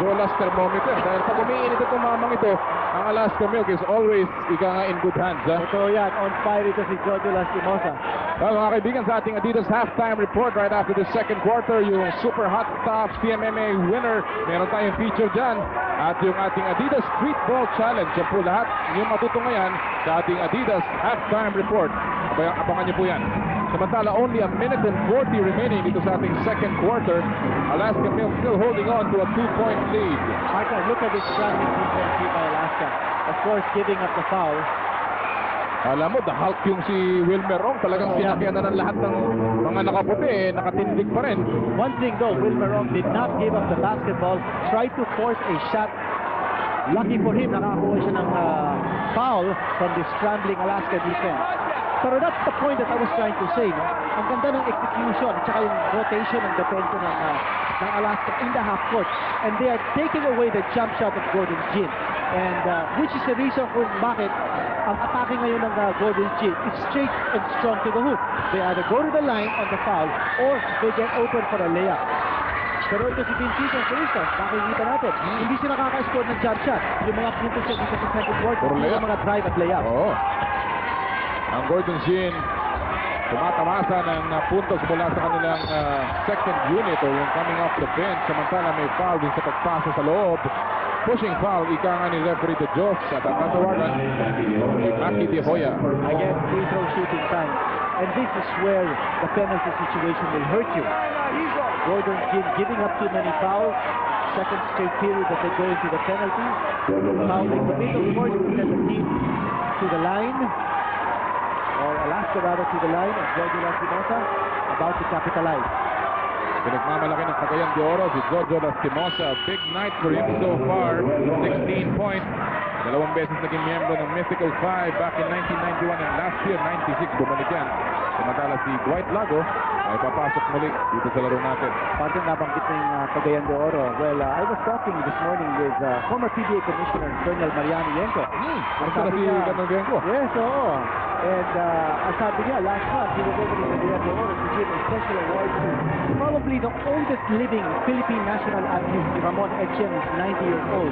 Jolas Thermometer. Dahil pag umiinit itong mamang ito, ang Alaska Milk is always ika nga in good hands. Ha? Ito yan, on fire ito si Jojo Lastimosa. Well, mga kaibigan, sa ating Adidas halftime report right after the second quarter, yung Super Hot Top CMMA winner, meron tayong feature dyan. At yung ating Adidas Street Ball Challenge, yan po lahat yung matutunghayan sa ating Adidas halftime report. Abangan niyo po yan. Samantala, only a minute and 40 remaining dito sa ating second quarter. Alaska Milk still holding on to a 2-point lead. Marta, look at this scrambling defense by Alaska. Of course, giving up the foul. Alam mo, the Hulk yung si Wilmer Ong. Talagang sinakyan na ng lahat ng mga nakaputi, nakatindig pa rin. One thing though, Wilmer Ong did not give up the basketball, tried to force a shot. Lucky for him, nakakuha siya ng foul from the scrambling Alaska defense. Pero that's the point that I was trying to say, no? Ang ganda ng execution at saka yung rotation ng depensa ng Alaska in the half court. And they are taking away the jump shot of Gordon's gym. And which is the reason kung bakit ang atake ngayon ng Gordon's gym is straight and strong to the hoop. They either go to the line on the foul or they get open for a layup. Pero ito si Vincent, for instance, makikita natin, hindi siya nakaka-score ng jump shot. Yung mga puntos siya dito sa second quarter, yung mga drive at layup. Oo. Ang Gordon Gin tumatamasa ng puntos mula sa kanilang second unit o yung coming off the bench. Samantala may foul din sa pagpasa sa loob. Pushing foul, ika nga ni referee De Jos at ang tatawagan si Maki De Hoya. Again, free throw shooting time. And this is where the penalty situation will hurt you. Gordon giving up too many fouls. Second straight period that they go into the penalty. Fouling the middle, of course, to send the team to the line. Or Alaska rather to the line, and Jojo Lastimosa about to capitalize. Pinagmamalaki ng Cagayan de Oro si Jojo Lastimosa. Big night for him so far. 16 points. Dalawang beses naging miyembro ng Mythical 5 back in 1991 and last year 96 bumalik yan. Samantala si Dwight Lago ay papasok muli dito sa laro natin. Parang nabanggit ng Cagayan de Oro. Well, I was talking this morning with former PBA Commissioner Colonel Mariano Yenko. Gusto na si Ganongenko. Yes, oo. And ang sabi niya, last month, he was over in Cagayan de Oro to give a special award to probably the oldest living Philippine national athlete, Ramon Etchen, is 90 years old.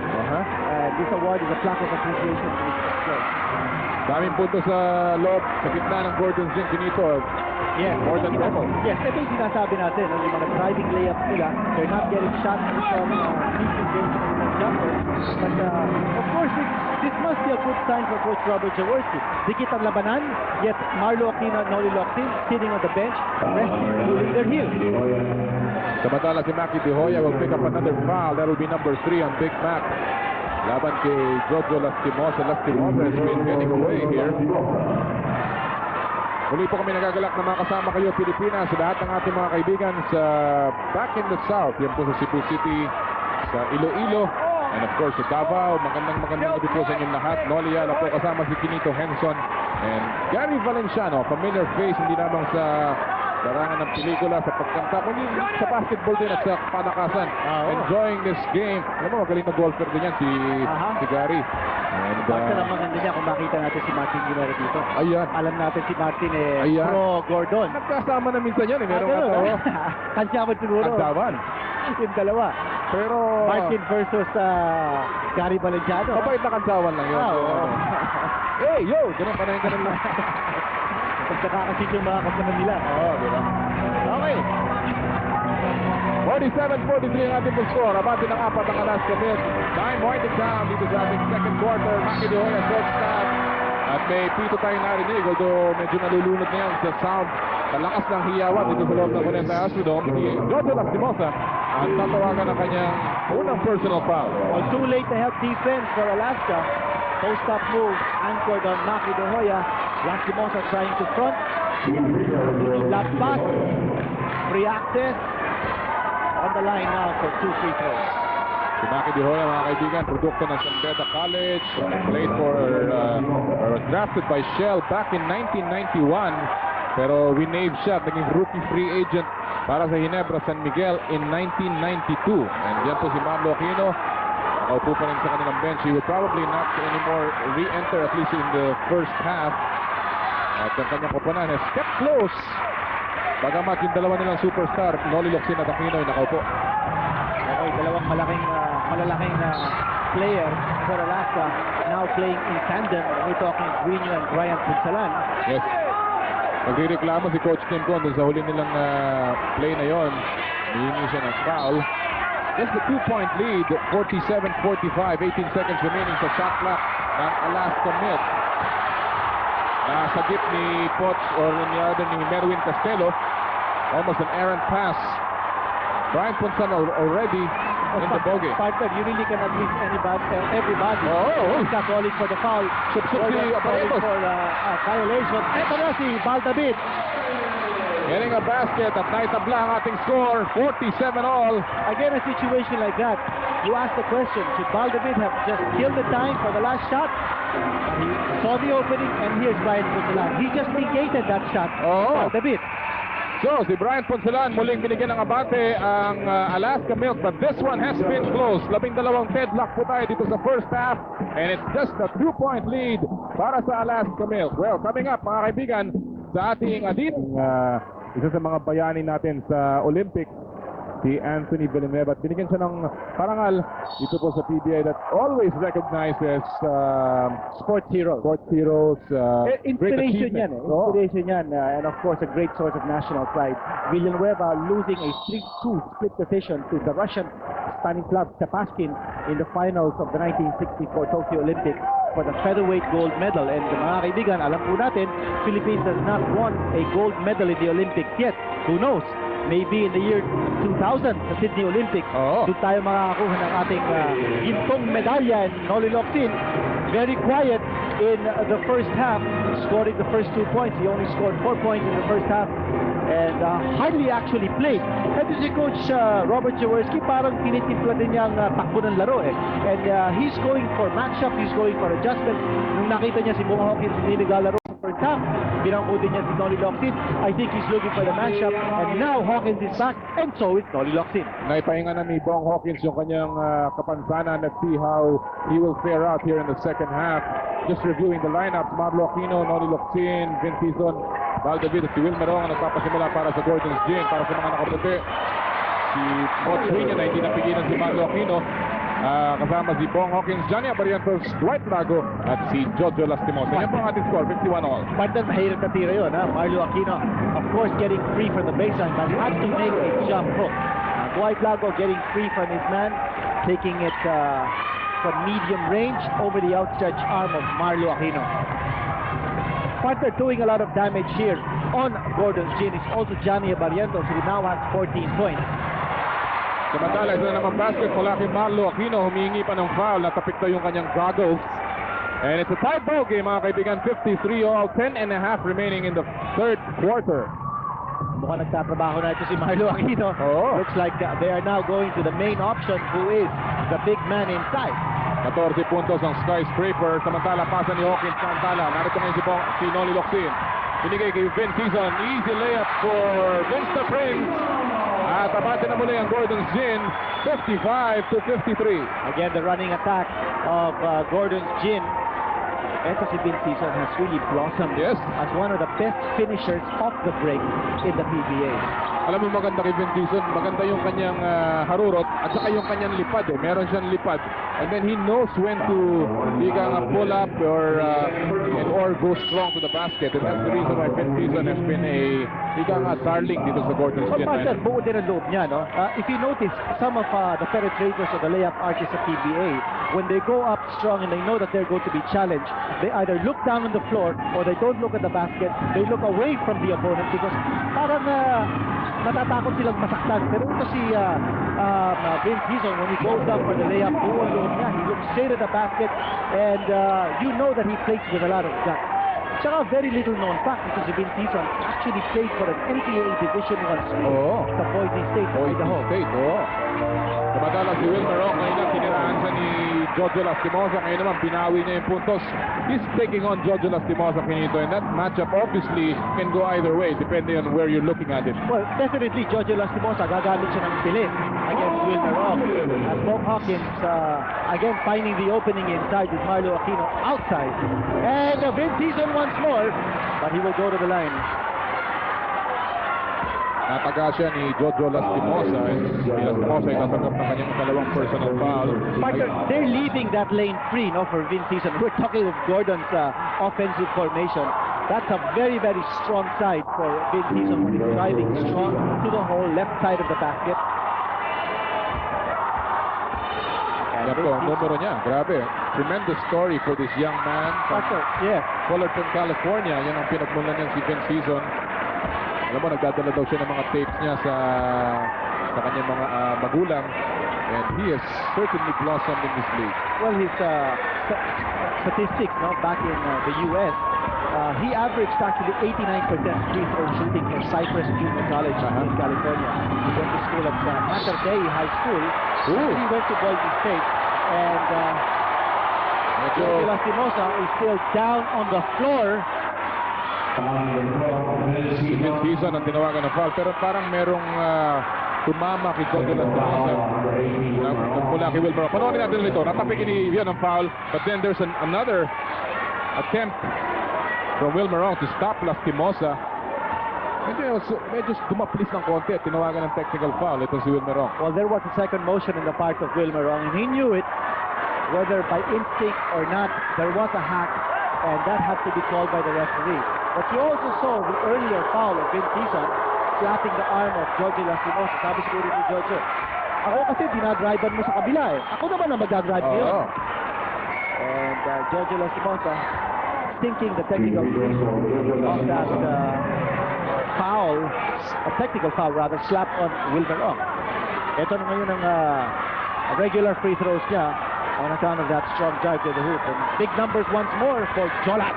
This award is a plaque of appreciation to his success. Daming punto sa loob, sa gitna ng Gordon Zink dito. Yes, More than double. Yes, ito yung sinasabi natin. Yung mga driving layups nila, they're not getting shots from decent games ng jumpers. But of course, this must be a good sign for Coach Robert Jaworski. Dikit ang labanan, yet Marlo Aquino and Noli Locsin sitting on the bench, resting to leader here. Samantala si Maki De Hoya will pick up another foul. That will be number 3 on Big Mac. Laban kay Jojo Lastimosa. Lastimosa has been getting away here. Muli po kami nagagalak na mga kasama kayo Pilipinas sa lahat ng ating mga kaibigan sa back in the south. Yan po sa Cebu City, sa Iloilo, And of course, sa Davao, magandang gabi po sa inyong lahat. Noli Yala po kasama si Kinito Henson and Gary Valenciano, familiar face hindi lamang sa larangan ng pelikula, sa pagkanta, kundi sa basketball din at sa palakasan. Enjoying this game. Alam mo, magaling na golfer din yan si Gary. And, basta lang maganda niya kung makita natin si Martin Guerrero dito. Ayan. Alam natin si Martin Ayan. pro Gordon. Nagkasama na minsan yan. Meron nga to. Kansaman siguro. Kansaman. Yung dalawa. Pero Martin versus Gary Valenciano. mabait na kansawan lang yun. Hey, yo! Ganun lang. Pagkakakasin yung mga kasanan nila. Di ba? Okay. 47-43 ang ating score. Abante ng 4 ang Alaska Milk. Time winding down dito sa ating second quarter. Maki de Hoya short stop. At may pito tayong narinig. Although medyo nalulunod na yan sa sound. Malakas ng hiyawan dito sa loob ng Cuneta Astrodome. Si Jojo Lastimosa ang tatawagan ng kanyang unang personal foul. Well, too late to help defense for Alaska. Post-up move anchored on Maki de Hoya. Lastimosa trying to front. Lap pass. Free access. On the line now for 2 free throws. Si Maki de Hoya, mga kaibigan, produkto ng San Beda College. Played for, or drafted by Shell back in 1991. Pero winave siya, naging rookie free agent para sa Ginebra San Miguel in 1992. And yan po si Marlo Aquino. Nakaupo pa rin sa kanilang bench. He will probably not anymore re-enter at least in the first half. At ang kanyang koponan is kept close. Bagamat yung dalawa nilang superstar, Noli Locsin at Aquino ay nakaupo. Okay, dalawang malalaking player for Alaska now playing in tandem. We're talking Grino and Brian Punsalan. Yes. Nagrereklamo si Coach Tim Con dun sa huli nilang play na yon. Hihingi siya ng foul. Just the 2-point lead, 47-45, 18 seconds remaining sa shot clock ng Alaska Milk. Nasagip ni Potts or ni Merwin Castelo. Almost an errant pass. Brian Punsan already in the bogey. Partner, you really cannot miss everybody. He's not calling for the foul. Calling for violation. Ito na si Baldabit. Getting a basket at naitabla ang ating score, 47 all. Again, a situation like that, you ask the question, should Baldabit have just killed the time for the last shot? He saw the opening, and here's Brian Punsalan. He just negated that shot. Baldabit. So, si Brian Punsalan muling binigyan ng abate ang Alaska Milk, but this one has been close. 12 deadlock po tayo dito sa first half, and it's just a 2-point lead para sa Alaska Milk. Well, coming up, mga kaibigan, sa ating isa sa mga bayani natin sa Olympics, si Anthony Villanueva, at binigyan siya ng parangal dito po sa PBA that always recognizes sports heroes. Inspiration yan. Inspiration yan. And of course, a great source of national pride. Villanueva losing a 3-2 split decision to the Russian Stanislav Stepaskin in the finals of the 1964 Tokyo Olympics for the featherweight gold medal. And mga kaibigan, alam po natin, Philippines has not won a gold medal in the Olympics yet. Who knows? Maybe in the year 2000 sa Sydney Olympics, doon tayo makakakuha ng ating gintong medalya. And Noli Locsin, very quiet in the first half, scoring the first 2 points. He only scored 4 points in the first half and hardly actually played. Ito si Coach Robert Jaworski, parang tinitimpla din niyang takbo ng laro and he's going for matchup, he's going for adjustment. Nung nakita niya si Bong Hawkins hindi naglalaro sa first half, binangko din niya si Noli Locsin. I think he's looking for the matchup, and now Hawkins is back, and so is Noli Locsin. Naipahinga na ni Bong Hawkins yung kanyang kapansanan. Let's see how he will fare out here in the second half. Just reviewing the lineups, Marlo Aquino, Noli Locsin, Vince Hizon, Valdeville, si Will Merong ang nagpapasimula para sa Gordon's Gym, para sa mga nakapunti. Si Coach Rinya na hindi napigilan si Marlo Aquino. Kasama si Bong Hawkins, Johnny Abarientos, Dwight Lago, at si Jojo Lastimosa. Yan po ang ating score, 51 all. Partner, mahirap na tira yun, ha? Marlo Aquino, of course, getting free from the baseline, but had to make a jump hook. Dwight Lago getting free from his man, taking it from medium range over the outstretched arm of Marlo Aquino. Partner doing a lot of damage here on Gordon's Gym is also Johnny Abarientos, who now has 14 points. Samantala, ito na naman basket mula kay Marlo Aquino. Humihingi pa ng foul. Natapik na yung kanyang goggles. And it's a tight ball game, mga kaibigan. 53 all, 10 and a half remaining in the third quarter. Mukhang nagtatrabaho na ito si Marlo Aquino. Oo. Looks like they are now going to the main option, who is the big man inside. 14 puntos ang skyscraper. Samantala, pasa ni Hawkins Santala. Narito ngayon si Noli Locsin. Binigay kay Vince Season. Easy layup for Vince the Prince. At abate na muli ang Gordon's Gin. 55-53. Again, the running attack of Gordon's Gin. Ito si Vince Season has really blossomed Yes. as one of the best finishers off the break in the PBA. Alam mo, maganda kay Vince Season. Maganda yung kanyang harurot at saka yung kanyang lipad. Meron siyang lipad. And then he knows when to pull up or go strong to the basket. And that's the reason why Vince Season has been a darling dito sa Gordon's Well, Gin. partner, buo din ang loob niya, no? If you notice, some of the penetrators or the layup artists sa PBA, when they go up strong and they know that they're going to be challenged, they either look down on the floor or they don't look at the basket. They look away from the opponent because parang natatakot silang masaktan. Pero ito si Vince Season, when he goes up for the layup, buo ang loob niya. He looks straight at the basket and you know that he plays with a lot of guts. Tsaka very little known fact because si Vince Season actually played for an NCAA Division I school sa Boise State, Idaho. Samantala si Will Marong ngayon tiniraan siya ni Jojo Lastimosa. Ngayon naman binawi niya yung puntos. He's taking on Jojo Lastimosa, Pinito, and that matchup obviously can go either way depending on where you're looking at it. Well, definitely Jojo Lastimosa gagamit siya ng pilit against Will Marong. At Bob Hawkins again finding the opening inside with Marlo Aquino outside. And Vince Season once more, but he will go to the line. Nataga siya ni Jojo Lastimosa. Si Lastimosa ay natanggap ng kanyang dalawang personal foul. Partner, they're leaving that lane free, no, for Vince Season. We're talking of Gordon's offensive formation. That's a very, very strong side for Vince Season when he's driving strong to the hole, left side of the basket. Yan po ang numero niya. Grabe. Tremendous story for this young man from Partner, yeah. Fullerton, California. Yan ang pinagmulan niya si Vince Season. Alam mo, nagdadala daw siya ng mga tapes niya sa kanyang mga magulang. And he has certainly blossomed in this league. Well, his statistics, no, back in the U.S., he averaged actually 89% free throw shooting for Cypress Junior College in California. He went to school at Mater Dei High School. He went to Boise State. And Jojo Lastimosa is still down on the floor. Si Vince Season ang tinawagan ng foul. Pero parang merong tumama kay Jojo Lastimosa. Mula kay Wilmer. Panoorin natin ito. Natapikin ni Ian ang foul. But then there's another attempt from Wilmer to stop Lastimosa. Medyo dumaplis ng konti. Tinawagan ng technical foul. Ito si Wilmer. Well, there was a second motion in the part of Wilmer, and he knew it. Whether by instinct or not, there was a hack, and that had to be called by the referee. But you also saw the earlier foul of Vince Season slapping the arm of Jojo Lastimosa. Sabi siguro ni Jojo, ako kasi dinadrivean mo sa kabila eh. Ako naman ang magdadrive ngayon. And Jojo Lastimosa thinking the technical reason of that foul, a technical foul rather, slap on Wilmer Ong. Ito na ngayon ang regular free throws niya on account of that strong drive to the hoop. And big numbers once more for Jolat.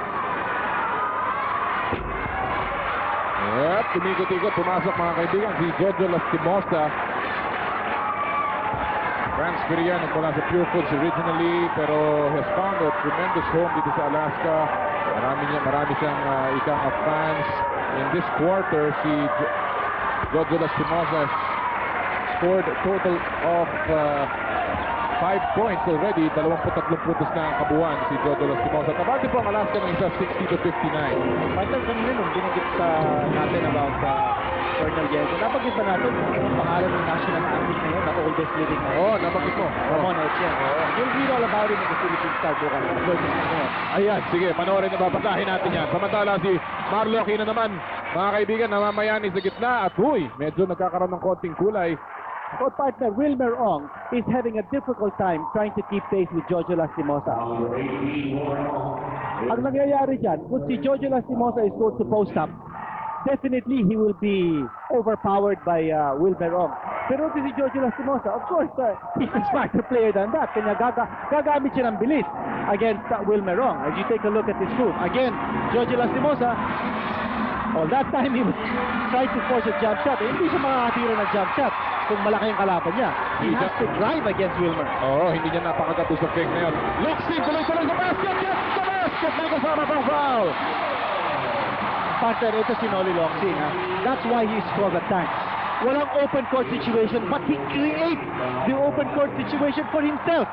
Yep, tumikot-ikot, pumasok mga kaibigan si Jojo Lastimosa. Transfer yan mula sa Pure Foods originally, pero has found a tremendous home dito sa Alaska. Marami siyang ikang fans. In this quarter, si Jojo Lastimosa scored a total of 5 points already. 23 puntos na ang kabuuan si Jojo Lastimosa. Kabati po ang Alaska ng isa 60-59. Partner, kanina nung binigit natin about Colonel Diego, napagit ba natin ang pangalan ng national athlete ngayon, na oldest living ngayon? Oo, napagit mo. Ramon Etienne. You'll read all about it in the Philippine Star bukas. Ayan, sige, panoorin na babasahin natin yan. Samantala si Marlo Aquino naman, mga kaibigan, namamayani sa gitna at medyo nagkakaroon ng konting kulay. So partner, Wilmer Ong is having a difficult time trying to keep pace with Jojo Lastimosa. Ang nangyayari dyan, kung si Jojo Lastimosa is going to post up, definitely he will be overpowered by Wilmer Ong. Pero si Jojo Lastimosa, of course, he's a smarter player than that. Kanya gagamit siya ng bilis against Wilmer Ong. As you take a look at this move, again, Jojo Lastimosa Oh, that time he was trying to force a jump shot. Hindi siya makakatira ng jump shot kung malaki ang kalaban niya. He has to drive against Wilmer. Oo, hindi niya napakagato sa fake na yun. Luxin, tuloy-tuloy sa basket! Yes, sa basket! May kasama pang foul! Partner, ito si Noli Loxin. That's why he scored at times. Walang open court situation, but he creates the open court situation for himself.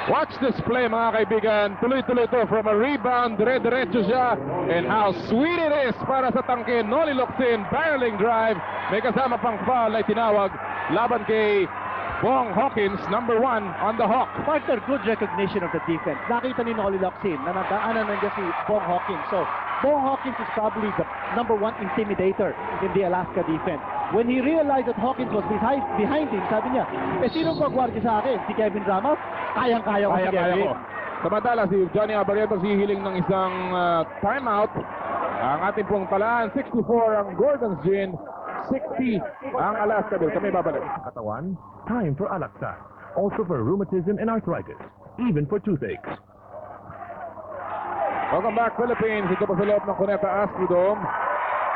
Watch this play, mga kaibigan. Tuloy-tuloy to from a rebound. Dire-diretso siya. And how sweet it is para sa tangke. Noli Loxin, barreling drive. May kasama pang foul ay tinawag laban kay Bong Hawkins, number 1 on the Hawk. Partner, good recognition of the defense. Nakita ni Noli Loxin na nadaanan nandiyan si Bong Hawkins. So, Bong Hawkins is probably the number 1 intimidator in the Alaska defense. When he realized that Hawkins was behind him, sabi niya, sinong pagwardya sa akin? Si Kevin Ramos? Kayang-kaya ko si Kevin. Samantala, si Johnny Abarrientos hihiling ng isang timeout. Ang ating pong talaan, 64 ang Gordon's Gin, 60 ang Alaska Bill. Kami babalik. Katawan, time for Alaksa. Also for rheumatism and arthritis. Even for toothaches. Welcome back, Philippines. Ito pa sa loob ng Cuneta Astrodome.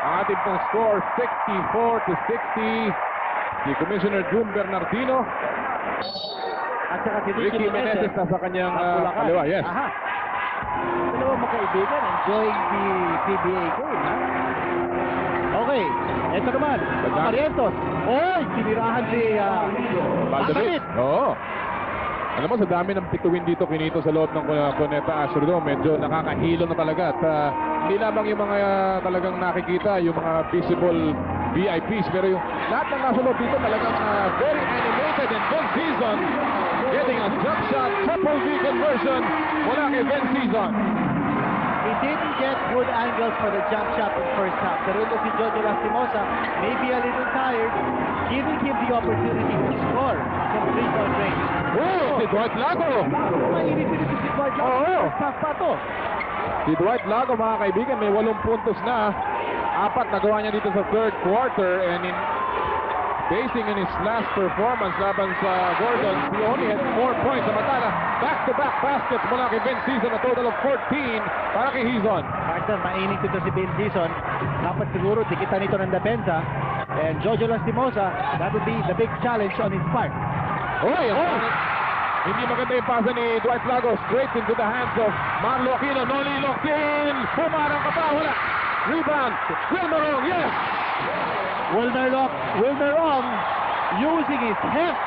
Ang ating pong score, 64-60. Si Commissioner June Bernardino. At saka si Ricky Meneses na sa kanyang kaliwa. Yes. Aha. Dalawang magkaibigan enjoying the PBA game. Ha? Okay. Ito naman. Marientos. Oy! Tinirahan si Baldabit. Oo. Alam mo, sa dami ng pituwin dito kinito sa loob ng Cuneta Astrodome, medyo nakakahilo na talaga. At hindi lamang yung mga talagang nakikita, yung mga visible VIPs, pero yung lahat ng nasa loob dito talagang very animated. And Ben Season getting a jump shot, triple V conversion mula kay Ben Season. He didn't get good angles for the jump shot in first half. Pero ito si Jojo Lastimosa, maybe a little tired, giving him the opportunity to score from 3-point range. Oh, si Dwight Lago! Mainit dito si Dwight Lago. Oo. First half pa to. Si Dwight Lago, mga kaibigan, may 8 puntos na. 4 nagawa niya dito sa third quarter, and in basing in his last performance laban sa Gordon, he only had 4 points. Samantala, back-to-back baskets mula kay Ben Season, a total of 14 para kay Hizon. Partner, mainit ito si Ben Season. Dapat siguro dikitan nito ng depensa. And Jojo Lastimosa, that would be the big challenge on his part. Oy, hindi maganda yung pasa ni Dwight Lago, straight into the hands of Marlo Aquino. Noli Loxin, pumarang ka pa, wala. Rebound, Wilmer Ong, yes! Wilmer Ong using his heft,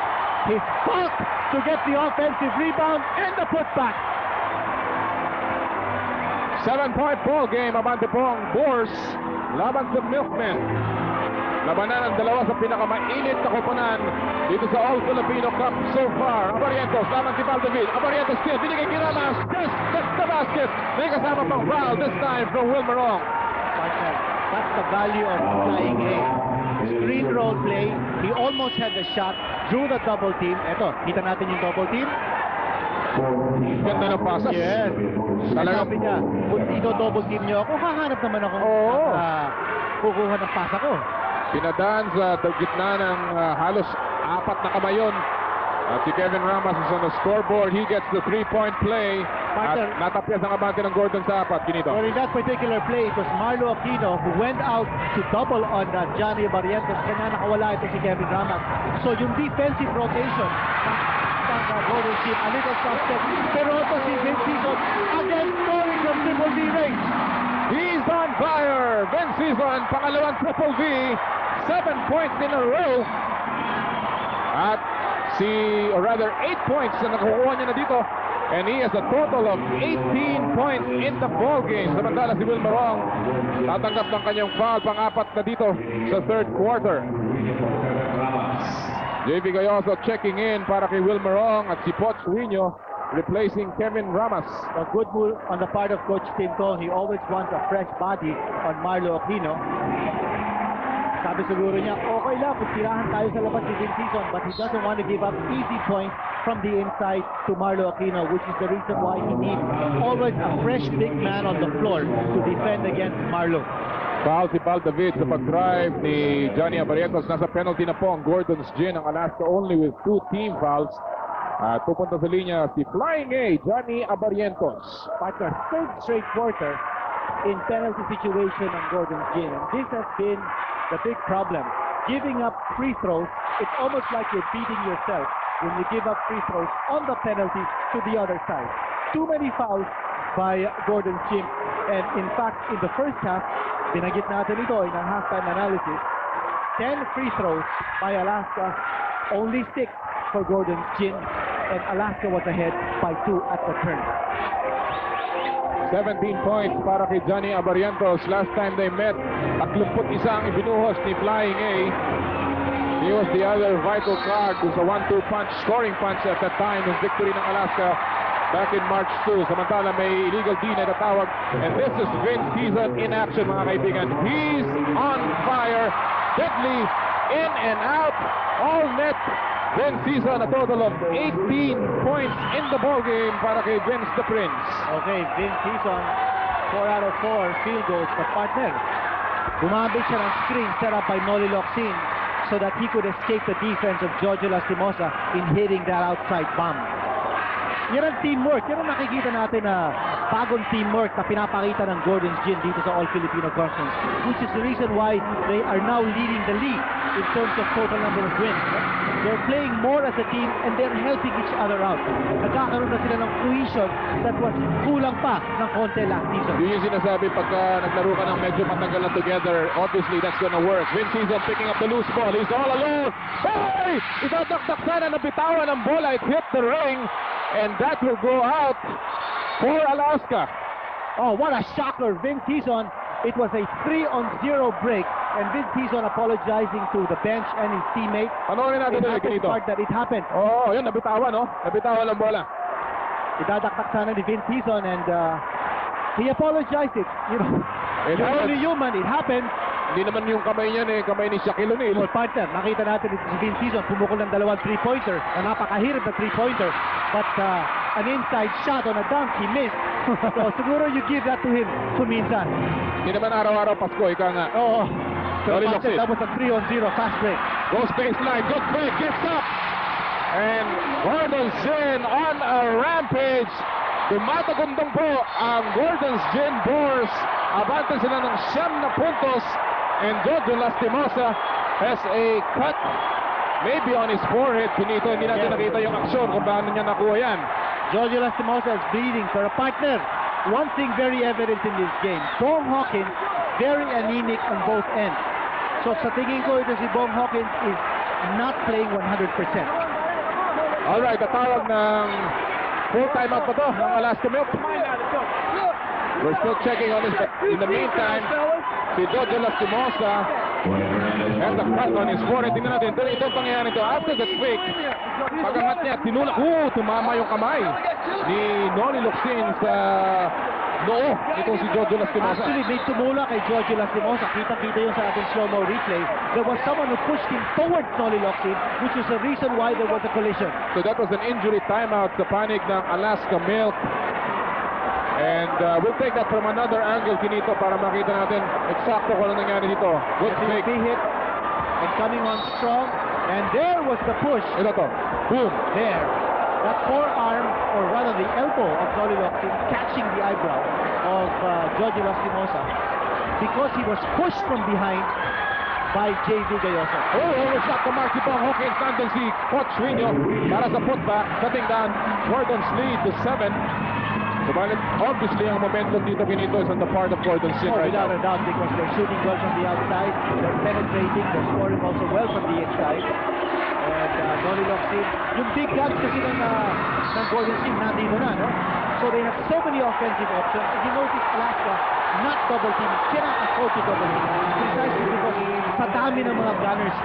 his bulk to get the offensive rebound and the putback. 7-point ball game, abante po ang Boars laban sa Milkmen. Labanan ang dalawa sa pinakamainit na koponan dito sa All-Filipino Cup so far. Abarrientos, laban si Valdavid. Abarrientos still, binigay kay Ramas. Yes, that's the basket. May kasama pang foul this time from Wilmer Ong. Partner, that's the value of flying A. Screen roll play, he almost had the shot, drew the double team. Eto, kita natin yung double team. Ganda ng pasas. Yes. Talagang Sabi niya, kung double team niyo ako, hahanap naman ako kukuha ng pasa ko. pinadaan sa gitna ng halos 4 na kamayon. At si Kevin Ramos is on the scoreboard. He gets the 3-point play. At natapyas ang abante ng Gordon sa 4. Kinito. Well, in that particular play, it was Marlo Aquino who went out to double on Johnny Barrientos. Kaya nakawala ito si Kevin Ramos. So yung defensive rotation ng Gordon team, a little suspect. Pero ito si Vince Season again scoring from triple V range. He's on fire. Vince Season, pangalawang triple V. 7 points in a row. At or rather 8 points na nakukuha niya na dito. And he has a total of 18 points in the ball game. Samantala si Wilmer Ong tatanggap ng kanyang foul, pang-4 na dito sa third quarter. JV Gayoso checking in para kay Wilmer Ong at si Poch Suino replacing Kevin Ramos. A good move on the part of Coach Tim Cole. He always wants a fresh body on Marlo Aquino. Sabi siguro niya, okay lang kung tirahan tayo sa labas ni Vince Season, but he doesn't want to give up easy points from the inside to Marlo Aquino, which is the reason why he needs always a fresh big man on the floor to defend against Marlo. Foul si Val David sa pag-drive ni Johnny Abarrientos. Nasa penalty na po ang Gordon's Gin, ang Alaska only with 2 team fouls. At pupunta sa linya si Flying A, Johnny Abarrientos. Partner, third straight quarter, in penalty situation ng Gordon's Gym. And this has been the big problem. Giving up free throws, it's almost like you're beating yourself when you give up free throws on the penalty to the other side. Too many fouls by Gordon's Gym. And in fact, in the first half, binagit natin ito in ang halftime analysis, 10 free throws by Alaska, only 6 for Gordon's Gym, and Alaska was ahead by 2 at the turn. 17 points para kay Johnny Abarientos. Last time they met, 31 ang ibinuhos ni Flying A. He was the other vital card sa 1-2 punch, scoring punch at that time ng victory ng Alaska back in March 2. Samantala may illegal D na tatawag. And this is Vince Tizon in action, mga kaibigan. He's on fire. Deadly, in and out, all net. Vince Tizon, a total of 18 points in the ballgame para kay Vince the Prince. Okay, Vince Tizon, 4 out of 4 field goals, but partner, gumamit siya ng screen set up by Noli Locsin so that he could escape the defense of Giorgio Lastimosa in hitting that outside bomb. Yan ang teamwork. Yan ang nakikita natin na bagong teamwork na pinapakita ng Gordon's Gym dito sa All-Filipino Conference, which is the reason why they are now leading the league in terms of total number of wins. They're playing more as a team and they're helping each other out. Nagkakaroon na sila ng cohesion that was kulang pa ng konti last season. Yun yung sinasabi pagka naglaro ka ng medyo matagal na together, obviously that's gonna work. Vince Tizon picking up the loose ball. He's all alone. Hey! Itadakdak sana na bitawan ng bola. It hit the ring. And that will go out for Alaska. Oh, what a shocker. Vince Tizon, it was a 3-on-0 break. And Vince Tizon apologizing to the bench and his teammate. Panoorin natin ulit dito. That it happened. Oh, yun, nabitawan, no? Nabitawan ng bola. Idadaktak sana ni Vince Tizon and he apologized it. You know, you're only human. It happened. Hindi naman yung kamay niya, kamay ni Shaquille O'Neal. Well, partner, nakita natin si Vince Tizon pumukol ng 2 3-pointer na napakahirap na 3-pointer. But an inside shot on a dunk, he missed. So siguro you give that to him kuminsan. Hindi naman araw-araw Pasko, ika nga. Oo. So Sorry, partner, that was a 3-on-0 fast break. Goes baseline, good break, gets up. And Gordon's Gym on a rampage. Tumatagundong po ang Gordon's Gym Boars. Abante sila ng 9 na puntos. And Giorgio Lastimosa has a cut maybe on his forehead. Pinito, hindi natin nakita yung aksyon kung paano niya nakuha yan. Giorgio Lastimosa is bleeding for a partner. One thing very evident in this game, Bong Hawkins, very anemic on both ends. So sa tingin ko ito si Bong Hawkins is not playing 100%. Alright, tatawag ng full timeout pa to ng Alaska Milk. We're still checking on this, but in the meantime, si Giorgio Lastimosa has a cut on his forehead. Tingnan natin, ito ang pangyayari ito. After the fake, pagangat niya, tinulak, tumama yung kamay ni Noli Locsin sa noo itong si Giorgio Lastimosa. Actually, may tumulak kay Giorgio Lastimosa. Kita-kita yung sa ating slow-mo replay. There was someone who pushed him towards Noli Locsin, which is the reason why there was a collision. So that was an injury timeout sa panig ng Alaska Milk. And we'll take that from another angle, Cuneta, para makita natin eksakto kung ano nangyari dito. Good fake. Hit and coming on strong. And there was the push. Ito to. Boom. There. That forearm, or rather the elbow of Noli Locsin catching the eyebrow of Giorgio Lastimosa because he was pushed from behind by J.V. Gayoso. Overshot to Marky Bong Hawkins. Nandun si Coach Rino para sa putback, cutting down Gordon's lead to 7. Subalit, obviously, ang momentum dito is on the part of Gordon's Gym right without now. a doubt, because they're shooting well from the outside, they're penetrating, they're scoring also well from the inside. And Noli Locsin, yung big guns kasi ng Gordon's Gym nandito na, no? So they have so many offensive options. If you notice, Alaska, not double team, cannot afford to double team. Precisely because sa dami ng mga gunners,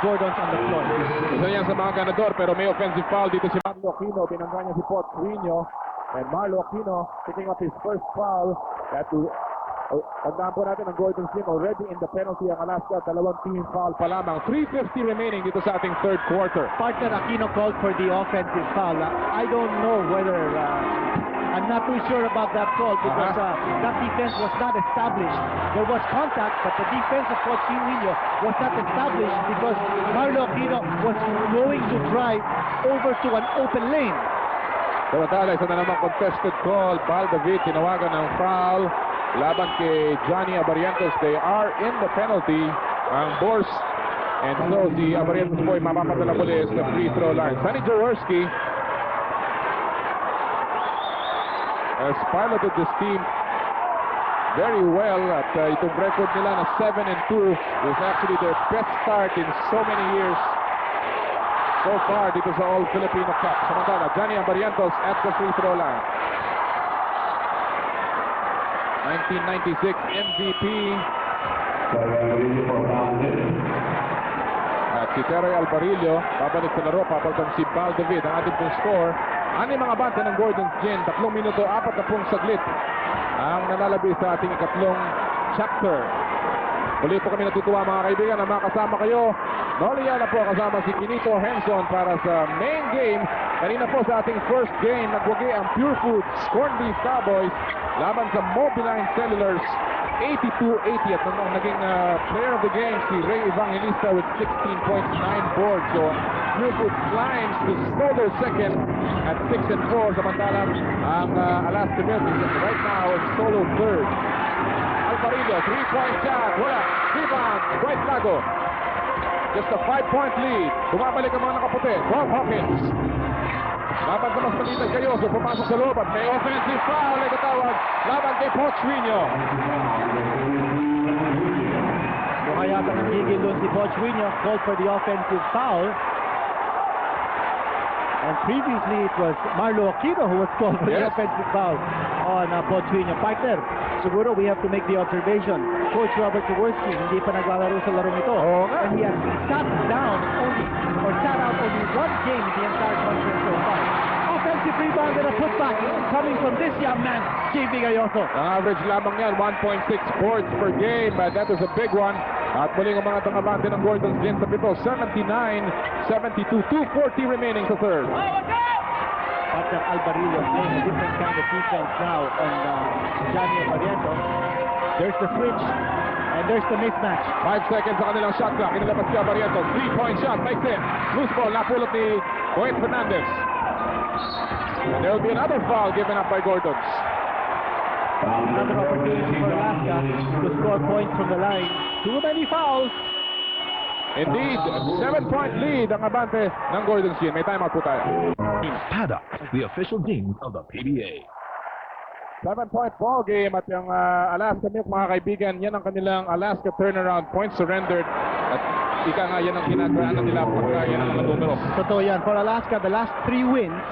Gordon's on the floor. Isa yan sa mga ganador, pero may offensive foul dito si Marlo Aquino. Binangga niya si Pot Rino. And Marlo Aquino picking up his first foul. Tandaan po natin ang Gordon's Gym already in the penalty ang Alaska. 2 team foul pa lamang. 3:50 remaining dito sa ating third quarter. Partner Aquino called for the offensive foul. I don't know whether... I'm not too sure about that call because that defense was not established. There was contact, but the defense of Coach Rino was not established because Marlo Aquino was going to drive over to an open lane. Samantala, isa na namang contested call. Baldavid, tinawagan ng foul. laban kay Johnny Abarientos. They are in the penalty, ang Boars. And so si Abarientos po ay mapapadala muli sa free throw line. Sonny Jaworski has piloted this team very well at itong record nila na 7-2 is actually their best start in so many years so far dito sa All-Filipino Cup. Samantala, Johnny Abarientos at the free throw line. 1996 MVP. At si Terry Alvarillo, babalik sa laro, papalitan si Val David, ang ating pong score. Ano yung mga bante ng Gordon's Gin? 3 minuto, 40 saglit ang nalalabi sa ating ikatlong chapter. Muli po kami natutuwa mga kaibigan na makasama kayo. Noliana po kasama si Quinito Henson para sa main game. Kanina po sa ating first game, nagwagi ang Pure Foods Corned Beef Cowboys laban sa Mobiline Cellulars 82-80 at ang naging player of the game si Ray Evangelista with 16 points, 9 boards. So Pure Foods climbs to solo second at 6-4. Samantalang ang Alaska Milk is right now in solo third. Alvarillo, 3-point shot, wala. Rebound, Dwight Lago. Just a 5-point lead. Bumabalik ang mga nakaputi. Bob Hawkins. Laban sa mas maliit kayo. So pumasok sa loob at may offensive foul ay katawag. Laban kay Pochwinyo. Mukha yata nagigil doon si Pochwinyo. Called for the offensive foul. And previously it was Marlo Aquino who was called for the offensive foul on Pochwinyo. Partner, siguro we have to make the observation. Coach Robert Jaworski hindi pa naglalaro sa larong ito. And he has sat down only, or sat out only one game in the entire conference so far. Offensive rebound and a putback coming from this young man, JB Gayoso. Ang average lamang yan, 1.6 boards per game. That is a big one. At muling ang mga tangabante ng Gordon's Gin sa pito, 79-72, 2:40 remaining sa third. Partner Alvarillo playing a different kind of defense now on Johnny Abarientos. There's the switch and there's the mismatch. 5 seconds sa kanilang shot clock. Inilabas si Abarientos. 3-point shot. Makes it. Loose ball. Napulot ni Boyd Fernandez. And there will be another foul given up by Gordons. Another opportunity for Alaska to score points from the line. Too many fouls. Indeed, 7-point lead ang abante ng Gordon's Gin. May timeout po tayo. Paddock, the official team of the PBA. 7-point ball game at yung Alaska Milk, mga kaibigan, yan ang kanilang Alaska turnaround, points surrendered. At ika nga yan ang ginagawa nila pagka yan ang mga numero. Totoo yan. For Alaska, the last 3 wins,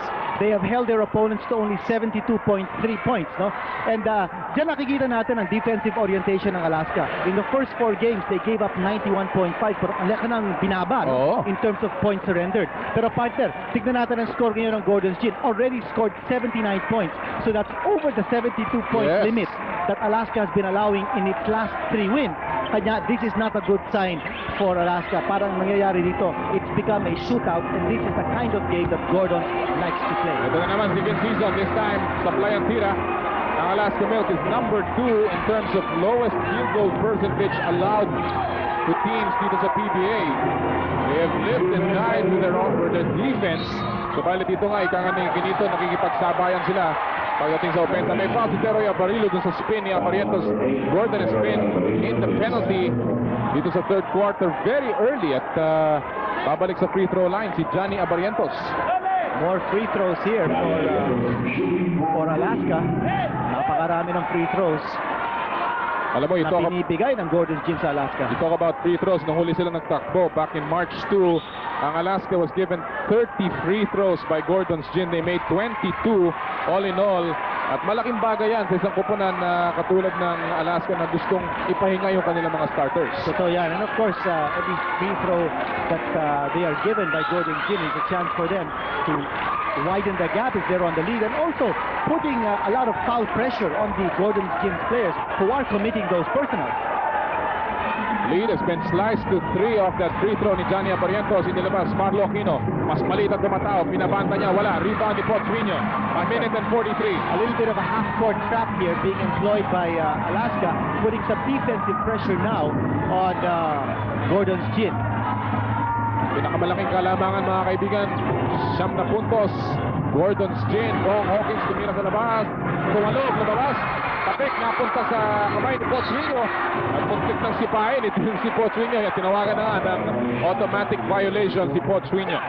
they have held their opponents to only 72.3 points, no? And dyan nakikita natin ang defensive orientation ng Alaska. In the first 4 games, they gave up 91.5. Pero ang laki ng binaba, no? In terms of points surrendered. Pero partner, tignan natin ang score ngayon ng Gordon's Gin. Already scored 79 points. So that's over the 72-point limit that Alaska has been allowing in its last 3 wins. Kanya, this is not a good sign for Alaska. Parang nangyayari dito, it's become a shootout, and this is the kind of game that Gordon likes to play. Ito na naman, second season, this time, supply and tira. Ang Alaska Milk is number 2 in terms of lowest field goal percentage allowed to teams dito sa PBA. They have lived and died with their defense. Subalit dito nga, ika nga ni Quinito, nakikipagsabayan sila. Pagdating sa opensa, may foul si Teroy Abarillo dun sa spin ni Abarientos. Gordon is spin in the penalty dito sa third quarter very early at babalik sa free throw line si Johnny Abarientos. More free throws here for Alaska. Napakarami ng free throws Alam mo, na pinibigay ng Gordon's Gin sa Alaska. You talk about free throws. Nung huli sila nagtakbo back in March 2, ang Alaska was given 30 free throws by Gordon's Gin. They made 22 all in all. At malaking bagay yan sa isang kupunan na katulad ng Alaska na gustong ipahinga yung kanilang mga starters. Totoo yan. And of course, every free throw that they are given by Gordon's Gin is a chance for them to widen the gap if they're on the lead, and also putting a lot of foul pressure on the Gordon's Gin players who are committing those personals. Lead has been sliced to 3 off that free throw ni Johnny Abarientos. Inilabas Marlo Aquino. Mas maliit at tumatao. Pinabanta niya. Wala. Rebound ni Pochwinyo. 1 minute and 43. A little bit of a half-court trap here being employed by Alaska, putting some defensive pressure now on Gordon's Gin. Pinakamalaking kalamangan, mga kaibigan. 9 na puntos. Gordon's Gin. Bong Hawkins tumira sa labas. Tumalog. Labas. tapik napunta sa kamay ni Coach Winyo. At muntik ng sipahin. Ito yung si Coach Winyo. Tinawagan na nga ng automatic violation si Coach Winyo.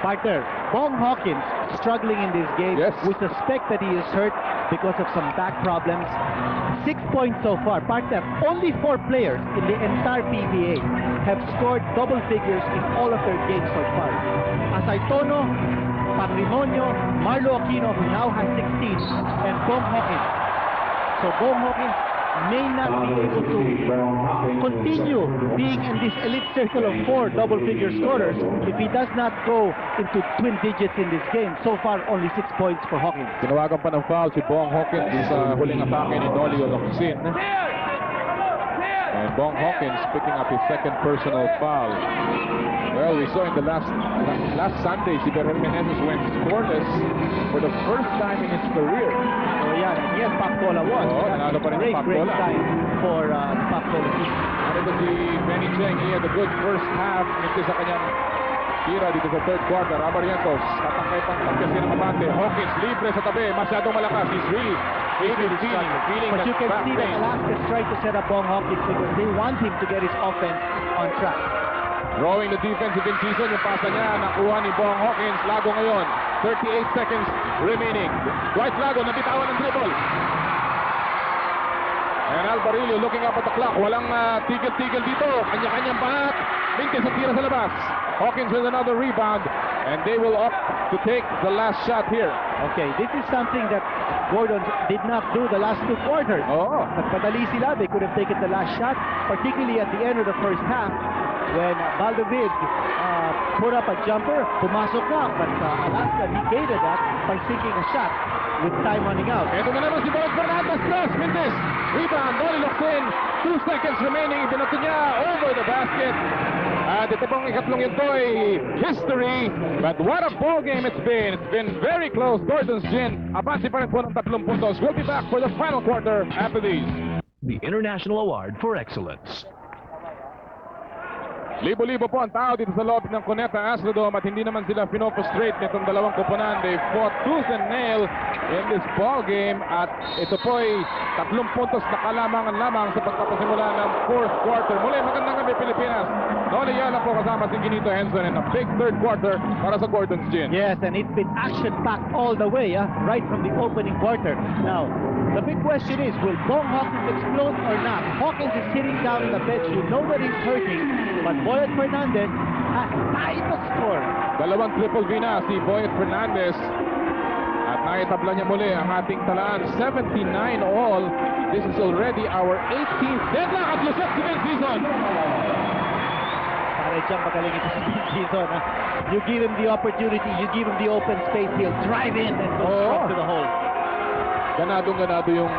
Partner, Bong Hawkins struggling in this game. Yes. We suspect that he is hurt because of some back problems. 6 points so far. Partner, only 4 players in the entire PBA have scored double figures in all of their games so far. Asaitono, Patrimonio, Marlo Aquino, who now has 16, and Bong Hawkins. So Bong Hawkins may not be able to continue being in this elite circle of 4 double-figure scorers if he does not go into twin digits in this game. So far, only 6 points for Hawkins. Tinawagan pa ng foul si Bong Hawkins sa huling atake ni Noli Olocsin. And Bong Hawkins picking up his second personal foul. Well, we saw in the last Sunday, si Berhel Menezes went scoreless for the first time in his career. So yeah, and yes, Pacola won. Oo, nanalo pa rin Great, yung great Pacola. time for the Pacola team. Ano ba si Benny Cheng? He had a good first half nito sa kanyang tira dito sa third quarter. Abarientos, tatangkay pang pagkasi ng abante. Hawkins, libre sa tabi. Masyadong malakas. He's really feeling But that you can back see that pain. Alaska's trying to set up Bong Hawkins because they want him to get his offense on track. Drawing the defensive in season. Yung pasa niya, nakuha ni Bong Hawkins. Lago ngayon. 38 seconds remaining. Dwight Lago, nabitawan ng dribble. And Alvarillo looking up at the clock. Walang tigil-tigil dito. Kanya-kanyang bahat. Mintis ang tira sa labas. Hawkins with another rebound. And they will opt to take the last shot here. Okay, this is something that Gordon did not do the last 2 quarters. Oo. Nagpadali sila. They could have taken the last shot, particularly at the end of the first half when Baldovid put up a jumper, pumasok na, but Alaska negated that by sinking a shot with time running out. Ito na naman si Boyd Fernandez. Cross, Mintis. Rebound, Noli Locsin. 2 seconds remaining. Binato niya over the basket. At ito pong ikatlong yun ay history. But what a ball game it's been. It's been very close. Gordon's Gin. Abansi pa rin po ng 3 puntos. We'll be back for the final quarter after these. The International Award for Excellence. Libo-libo po ang tao dito sa loob ng Cuneta Astrodome at hindi naman sila pinofrustrate nitong dalawang koponan. They fought tooth and nail in this ball game at ito po ay 3 puntos na kalamangan lamang sa pagpapasimula ng 4th quarter. Muli, magandang gabi Pilipinas. Noli Yala po kasama si Ginito Henson in a big 3rd quarter para sa Gordon's Gin. Yes, and it's been action-packed all the way, right from the opening quarter. Now, the big question is, will Bong Hawkins explode or not? Hawkins is sitting down on the bench. You know that he's hurting, but Boyd Fernandez has tied the score. Dalawang triple V na si Boyd Fernandez. At naitabla niya muli ang ating talaan. 79 all. This is already our 18th deadlock at Lucet second season. Parang magaling ito sa season. You give him the opportunity, you give him the open space, he'll drive in and go straight to the hole. Ganado yung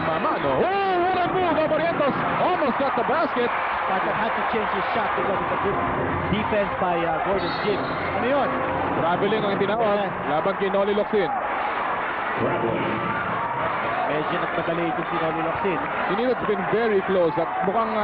mama, no? Oh, what a move! Abarientos almost got the basket. But had to change his shot because of the good defense by Gordon's Gin. Ano yun? Traveling ang tinawag. Laban kay Noli Locsin. Medyo nagpadali ito si Noli Locsin. It's been very close. At mukhang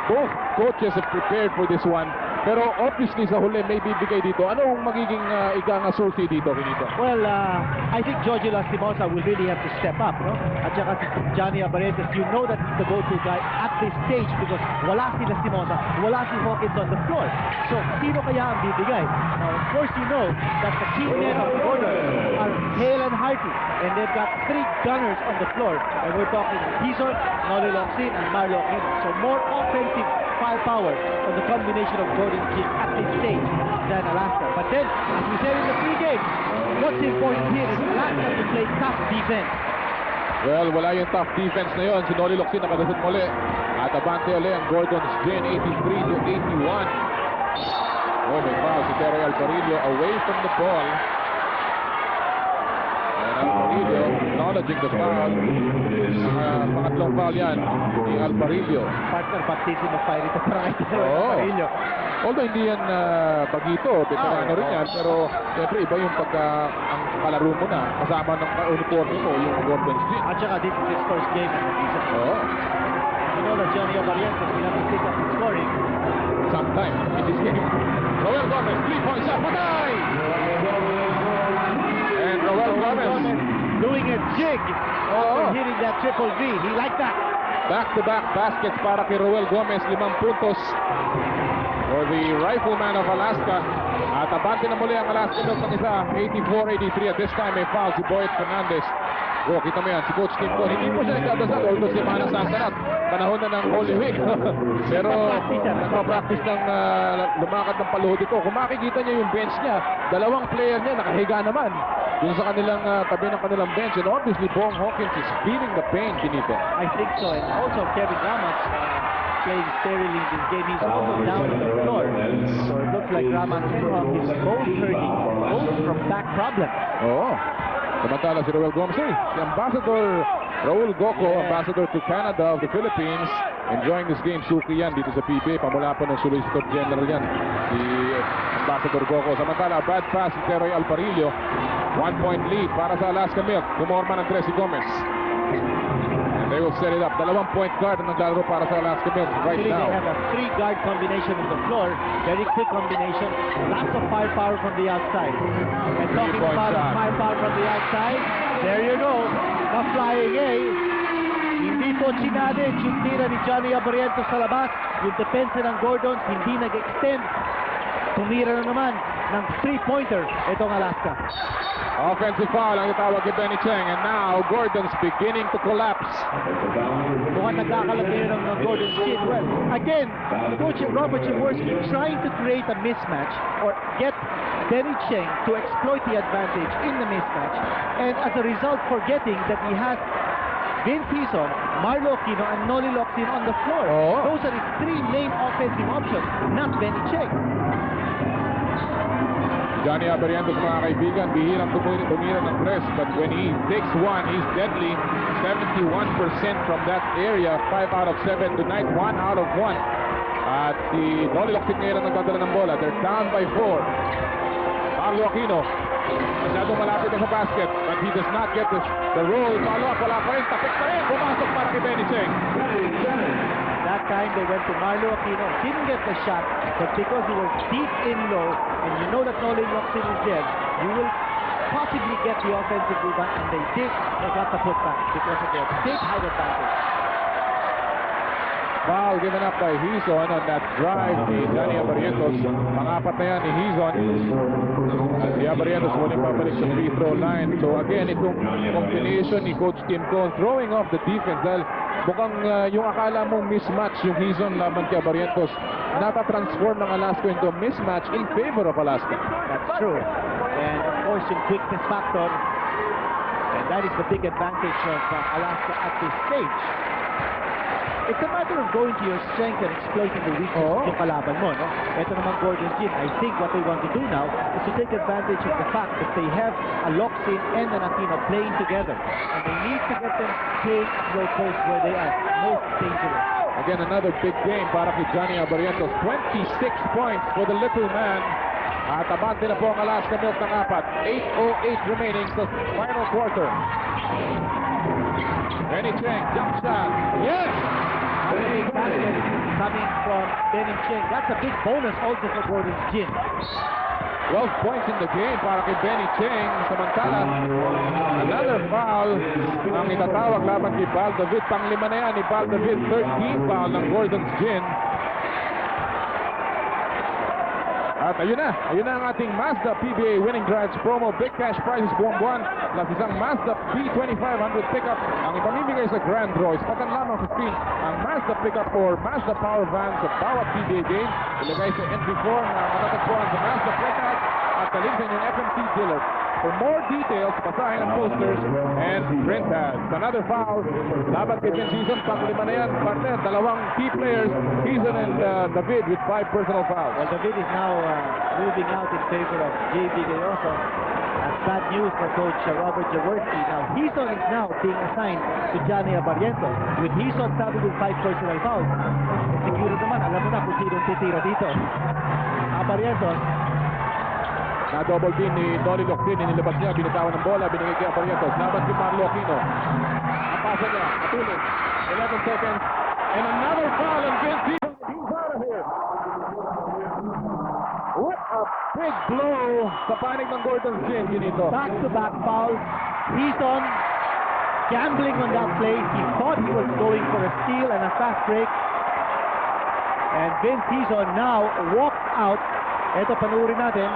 both coaches have prepared for this one. Pero obviously sa huli may bibigay dito. Anong magiging ika-sursi dito, Ginito? Well, I think George Lastimosa will really have to step up, no? At saka si Johnny Abaretes, you know that he's the go-to guy at this stage because wala si Lastimosa, wala si Hawkins on the floor. So, sino kaya ang bibigay? Now, of course, you know that the key men of Gordon are hale and hearty, and they've got 3 gunners on the floor. And we're talking Bison, Noli Locsin, and Marlo Aquino. So, more offensive firepower on the combination of Gordon's Gin at this stage than Alaska. But then, as we said in the pregame, what's important here is Alaska to play tough defense. Well, wala yung tough defense na yun. Si Noli Locsin nakadasot muli. At abante ulit ang Gordon's Gin, 83-81. Oh, may foul si Terry Alvarillo away from the ball. And Alvarillo acknowledging the foul. Pangatlong foul yan ni Alvarillo. Partner, baptism of fire ito para kay Alvarillo. Although hindi yan bagito, veterano rin yan. Pero siyempre iba yung pagka ang kalaro mo na kasama ng uniforme mo, yung Gordon's Gin. At saka this is his first game in the season. Oo. You know that Johnny Abarrientos will have to pick up his scoring. Sometime in this game. Roel Gomez, 3-point shot, patay! And Roel Gomez doing a jig after hitting that triple V. He liked that. Back-to-back baskets para kay Roel Gomez, 5 puntos for the rifleman of Alaska. At abante na muli ang Alaska Milk ng isa, 84-83. At this time may foul si Boyd Fernandez. Kita mo yan, si Coach Tim Cone, hindi mo siya nagdadasal, although si Mana Santa panahon na ng Holy Week. Pero nagpa-practice ng lumakad ng paluhod ito. Kung makikita niya yung bench niya, 2 player niya nakahiga naman dun sa kanilang tabi ng kanilang bench. And obviously, Bong Hawkins is feeling the pain, Cuneta. I think so. And also Kevin Ramas playing sterilely in this game. He's also down on the floor. So it looks like Ramas is both hurting, both from back problem. Oo. Samantala si Roel Gomez, si Ambassador Raul Goco, Ambassador to Canada of the Philippines, enjoying this game. Suki yan dito sa PBA, pamula po ng Solicitor General yan, si Ambassador Goco. Samantala, bad pass si Teroy Alparillo, 1-point lead para sa Alaska Milk. Kumorma ng 3 si Gomez. And they will set it up. 2-point guard ang naglalaro para sa Alaska Milk right Actually, now. they have a 3-guard combination on the floor. Very quick combination. Lots of firepower from the outside. And talking about firepower from the outside, there you go. The flying A. Hindi po chinade yung tira ni Johnny Abarrientos sa labas. Yung depensa ng Gordons hindi nag-extend. Tumira na naman ng 3-pointer itong Alaska. Offensive foul ang itawag kay Benny Cheng, and now Gordon's beginning to collapse. Mukhang nagkakalagay ng Gordon's chin. Well, again, Coach Robert Jaworski trying to create a mismatch or get Benny Cheng to exploit the advantage in the mismatch, and as a result forgetting that he has Vince Hison, Marlo Aquino, and Noli Locsin on the floor. Those are his 3 main offensive options, not Benny Cheng. Johnny Abarrientos, mga kaibigan, bihirang tumira ng 3, but when he takes one, he's deadly. 71% from that area, 5 out of 7 tonight, 1 out of 1. At si Noli Locsin ngayon ang nagdadala ng bola. They're down by 4. Marlo Aquino, masyadong malapit na sa basket, but he does not get the roll. Follow up, wala pa rin, tapik pa rin, pumasok para kay Benny Cheng. That time they went to Marlo Aquino, didn't get the shot, but because he was deep in low, and you know that Noli Locsin is there, you will possibly get the offensive rebound, and they did. They got the putback because of their big height advantage. Foul given up by Hison on that drive ni Johnny Abarrientos. Pang-apat na yan ni Hison. At si Abarrientos muling babalik sa free throw line. So again, itong combination ni Coach Tim Cone throwing off the defense dahil mukhang yung akala mong mismatch yung Hison laban kay Abarrientos, nata-transform ng Alaska into a mismatch in favor of Alaska. That's true. And of course, yung quickness factor, and that is the big advantage of Alaska at this stage. It's a matter of going to your strength and exploiting the weakness ng kalaban mo, no? Ito naman Gordon's Gym. I think what they want to do now is to take advantage of the fact that they have a Locsin and an Aquino playing together. And they need to get them playing low post where they are most dangerous. Again, another big game para kay Johnny Abarrientos. 26 points for the little man. At abante na po ang Alaska Milk ng 4. 8:08 remaining sa final quarter. Benny Cheng, jump shot. Yes! Big basket coming from Benny Cheng. That's a big bonus also for Gordon's Gym. 12 points in the game para kay Benny Cheng. Samantala, another foul ang itatawag laban kay Val David. Pang-5 na yan ni Val David. 13 foul ng Gordon's Gym. At ayun na ang ating Mazda PBA Winning Drives promo. Big cash prizes buwan-buwan plus isang Mazda P2500 pickup ang ipamimigay sa Grand Draw. Ispatan lamang sa screen ang Mazda pickup or Mazda Power Van sa bawat PBA game. Ilagay sa entry form na matatagpuan sa Mazda Playcard at talingsan yung FMC dealer. For more details, basahin ang posters and print ads. Another foul. Laban kay Vince Hison, pang-5 na yan. Partner, 2 key players, Hison and David with 5 personal fouls. Well, David is now moving out in favor of J.B. Gayoso. That's bad news for Coach Robert Jaworski. Now, Hison is now being assigned to Johnny Abarrientos. With Hison sabi with 5 personal fouls. Siguro naman, alam mo na kung sinong titira dito. Abarrientos. Na-double team ni Noli Locsin, inilabas niya, binitawan ng bola, binigay kay Abarrientos. Laban si Marlo Aquino. Ang pasa niya, natulog. 11 seconds. And another foul and Vince Hison. He's out of here. What a big blow sa panig ng Gordon's Gym, Ginito. Back-to-back fouls. Hison gambling on that play. He thought he was going for a steal and a fast break. And Vince Hison now walked out. Ito, panurin natin.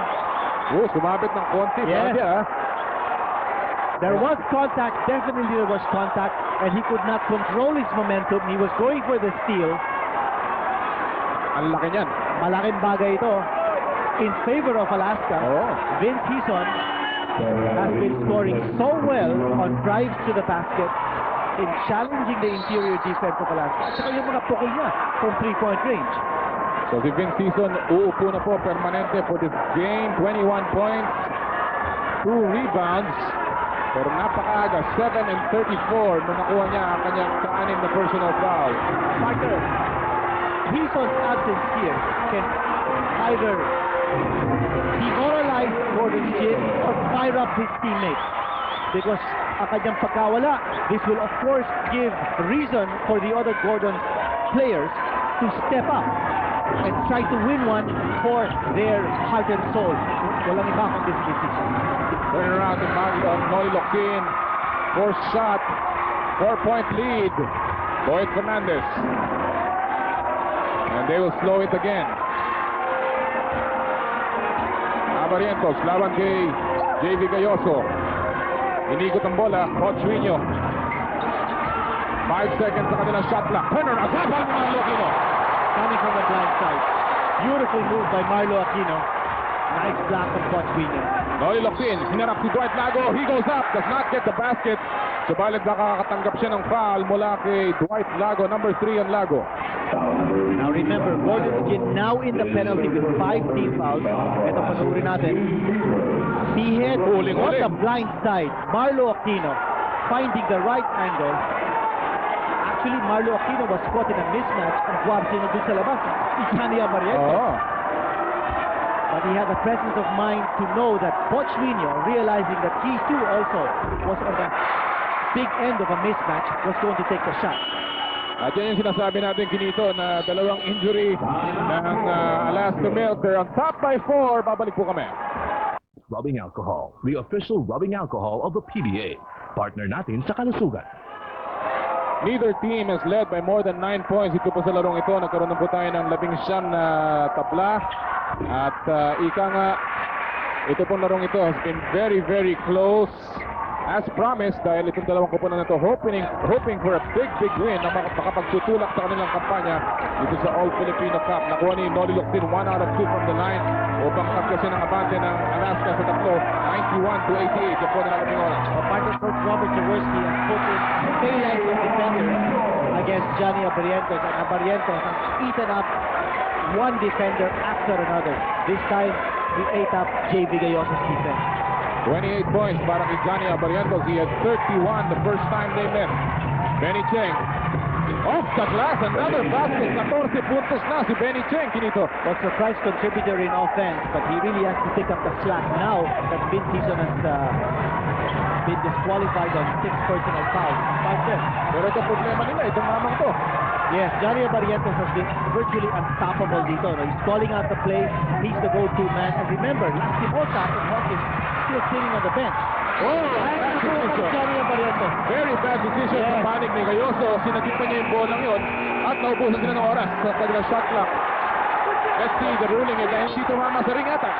Sumabit ng konti. Yes. Sabi, There was contact, definitely there was contact, and he could not control his momentum. He was going for the steal. Ang laki niyan. Malaking bagay ito. In favor of Alaska, Vince Hison has been scoring so well on drives to the basket in challenging the interior defense of Alaska. At saka yung mga pukol niya from 3-point range. So si Vince Hison uupo na po permanente for this game. 21 points, 2 rebounds. Pero napakaaga, 7 and 34 nung nakuha niya ang kanyang ka-anim na personal foul. Parker, Hison's absence here can either demoralize Gordon Jin or fire up his teammates. Because ang kanyang pagkawala, this will of course give reason for the other Gordon players to step up and try to win one for their heart and soul. Walang iba kung this decision. Turn around to Magdon, Noy Locsin. Fourth shot, 4-point lead. Boyd Fernandez. And they will slow it again. Abarientos, laban kay JV Gayoso. Inigot ang bola, Coach Wino. 5 seconds sa kanilang shot clock. Turner, asabal mo ng Aquino. Coming from the blind side. Beautiful move by Marlo Aquino. Nice block of Coach Wino. Noy Locsin, hinarap si Dwight Lago. He goes up, does not get the basket. Subalit nakakatanggap siya ng foul mula kay Dwight Lago, number 3 ang Lago. Now remember, Gordon Jin now in the penalty with 5 team fouls. Ito panurin natin. He hit on the blind side. Marlo Aquino finding the right angle. Actually, Marlo Aquino was caught in a mismatch. Ang guwardiya na dun sa labas, Ichania Marietta. But he had the presence of mind to know that Coach Wino, realizing that he too also was on the big end of a mismatch, was going to take the shot. At yan yung sinasabi natin, Kinito, na dalawang injury ng Alaska Milk. They're on top by 4. Babalik po kami. Rubbing alcohol, the official rubbing alcohol of the PBA. Partner natin sa kalusugan. Neither team has led by more than 9 points. Ito po sa larong ito, nagkaroon na po tayo ng 19 na tabla. At ika nga, ito pong larong ito has been very, very close. As promised, dahil itong dalawang kupunan na ito, hoping for a big win na makapagtutulak sa kanilang kampanya dito sa All-Filipino Cup. Nakuha ni Noli Locsin 1 out of 2 from the line upang magkasi ng abante ng Alaska sa tatlo, 91-88. Yan po na nakaming oras. Partner Coach Robert Jaworski has put in daylight of defenders against Johnny Abarientos, and Abarientos has eaten up one defender after another. This time, he ate up JV Gayoso's defense. 28 points para kay Johnny Abarientos. He had 31 the first time they met. Benny Cheng off the glass, another basket. 14 puntos na si Benny Cheng, Kinito. Was surprise contributor in offense, but he really has to pick up the slack now that Vince Hison has been disqualified on 6 personal fouls. Pero ito problema nila, itong mamang to. Yes, Johnny Abarientos has been virtually unstoppable dito. No? He's calling out the play. He's the go-to man. And remember, he's Timota and Hawkins still sitting on the bench. Bad decision. Johnny Abarientos. Very bad decision sa panig ni Gayoso. Sinagip pa niya yung bolang yun at naubusan sila ng oras sa kanilang shot clock. Let's see the ruling again. Hindi tumama sa ring ata.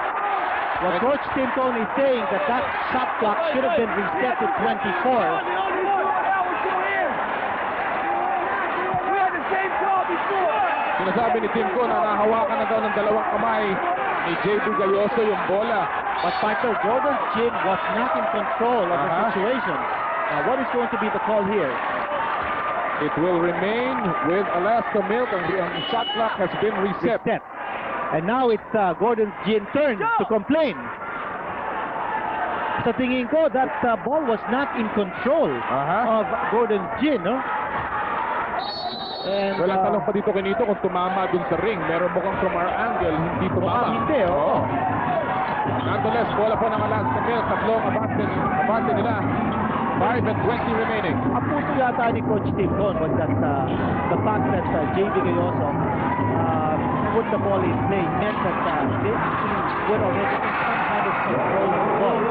Well, Coach Tim Cone is saying that shot clock should have been reset to 24. Sinasabi ni Tim Cone na nahawakan na daw ng dalawang kamay ni JB Gayoso yung bola. But partner, Gordon Jin was not in control of the situation. Now, what is going to be the call here? It will remain with Alaska Milk. Ang shot clock has been reset. And now it's Gordon Jin's turn to complain. Sa tingin ko, that ball was not in control of Gordon Jin, no? And, Well, ang tanong pa dito Kinito kung tumama dun sa ring. Meron mukhang from our angle, hindi tumama. Hindi, oo. Nonetheless, bola po ng Alaska Milk. Tatlong abante nila. 5 and 20 remaining. Ang puso yata ni Coach Tim Cone was that the fact that JV Gayoso put the ball in play meant that they actually were already in some kind of control of the ball.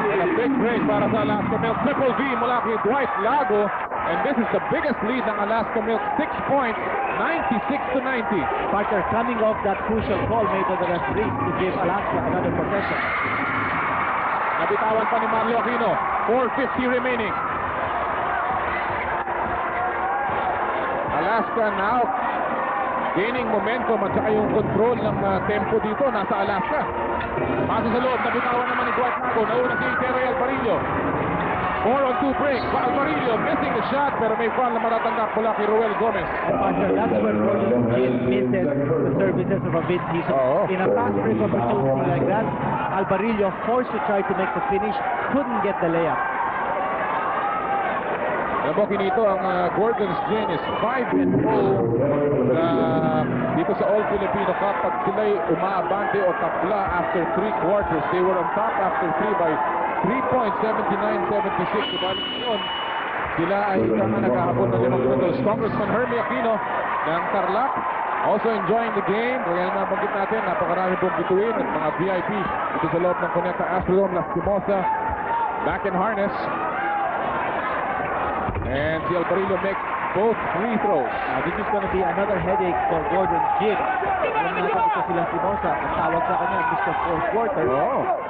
Well, a Big break para sa Alaska Milk. Triple V mula kay Dwight Lago. And this is the biggest lead ng Alaska Milk. 6 points, 96-90. Partner, coming off that crucial call made by the referee to give Alaska another possession. Nabitawan pa ni Marlo Aquino. 4:50 remaining. Alaska now gaining momentum at saka yung control ng tempo dito nasa Alaska. Pasa sa loob, nabitawan naman ni Dwight Lago. Nauna si Terry Alvarillo. 4-on-2 break. Alvarillo missing the shot pero may foul na matatanggap mula kay Roel Gomez. And partner, that's where Gordon Jin misses the services of a Vince Gison. In a fast break opportunity like that, Alvarillo forced to try to make the finish, couldn't get the layup. Alam mo, Kinito, ang Gordon's Gin is 5-0 dito sa All-Filipino Cup. Pag sila'y umaabante o tapla after 3 quarters, they were on top after 3 by 3 points, 79-76. Ibalik yun, sila ay naghahabol ng 5 minutos. Congressman Hermie Aquino ng Tarlac also enjoying the game. Kaya nabanggit natin, napakarami pong bituin at mga VIP dito sa loob ng Cuneta Astrodome, Lastimosa, back in harness. And si Alvarillo makes both free throws. This is going to be another headache for Gordon Jin. Kung nakakita sila si Mosa, ang tawag sa kanya, Mr. Fourth Quarter.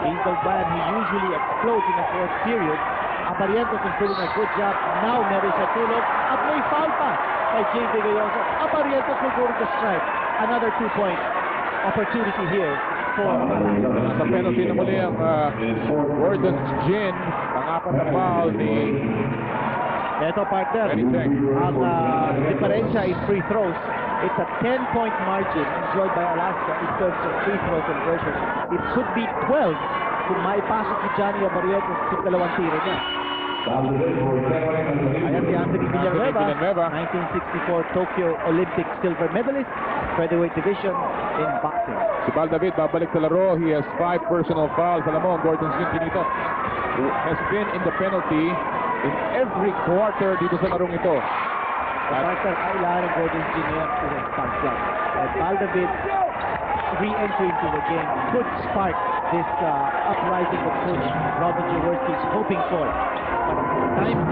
He's the man who usually explodes in the fourth period. Aparientos is doing a good job. Now, meron siya tulog at may foul pa kay J.B. Gayoso. Aparientos will go to the strike. Another 2-point opportunity here for sa penalty na muli ang Gordon Jin. Ang 4 na foul ni Ito, partner, ang diferensya is free throws. It's a 10-point margin enjoyed by Alaska in terms of free throw conversion. It should be 12 kung maipasok si Johnny Abarrientos sa dalawang tiro niya. Ayan si Anthony Villanueva, 1964 Tokyo Olympic silver medalist, featherweight division in boxing. Si Val David babalik sa laro. He has 5 personal fouls. Alam mo, Gordon Jin Kinito has been in the penalty in every quarter dito sa larong ito. Partner, kailangan ng Gordon Jin yan to start flat. And Valdavid's re-entry into the game could spark this uprising of coach Robin Jaworski is hoping for. But time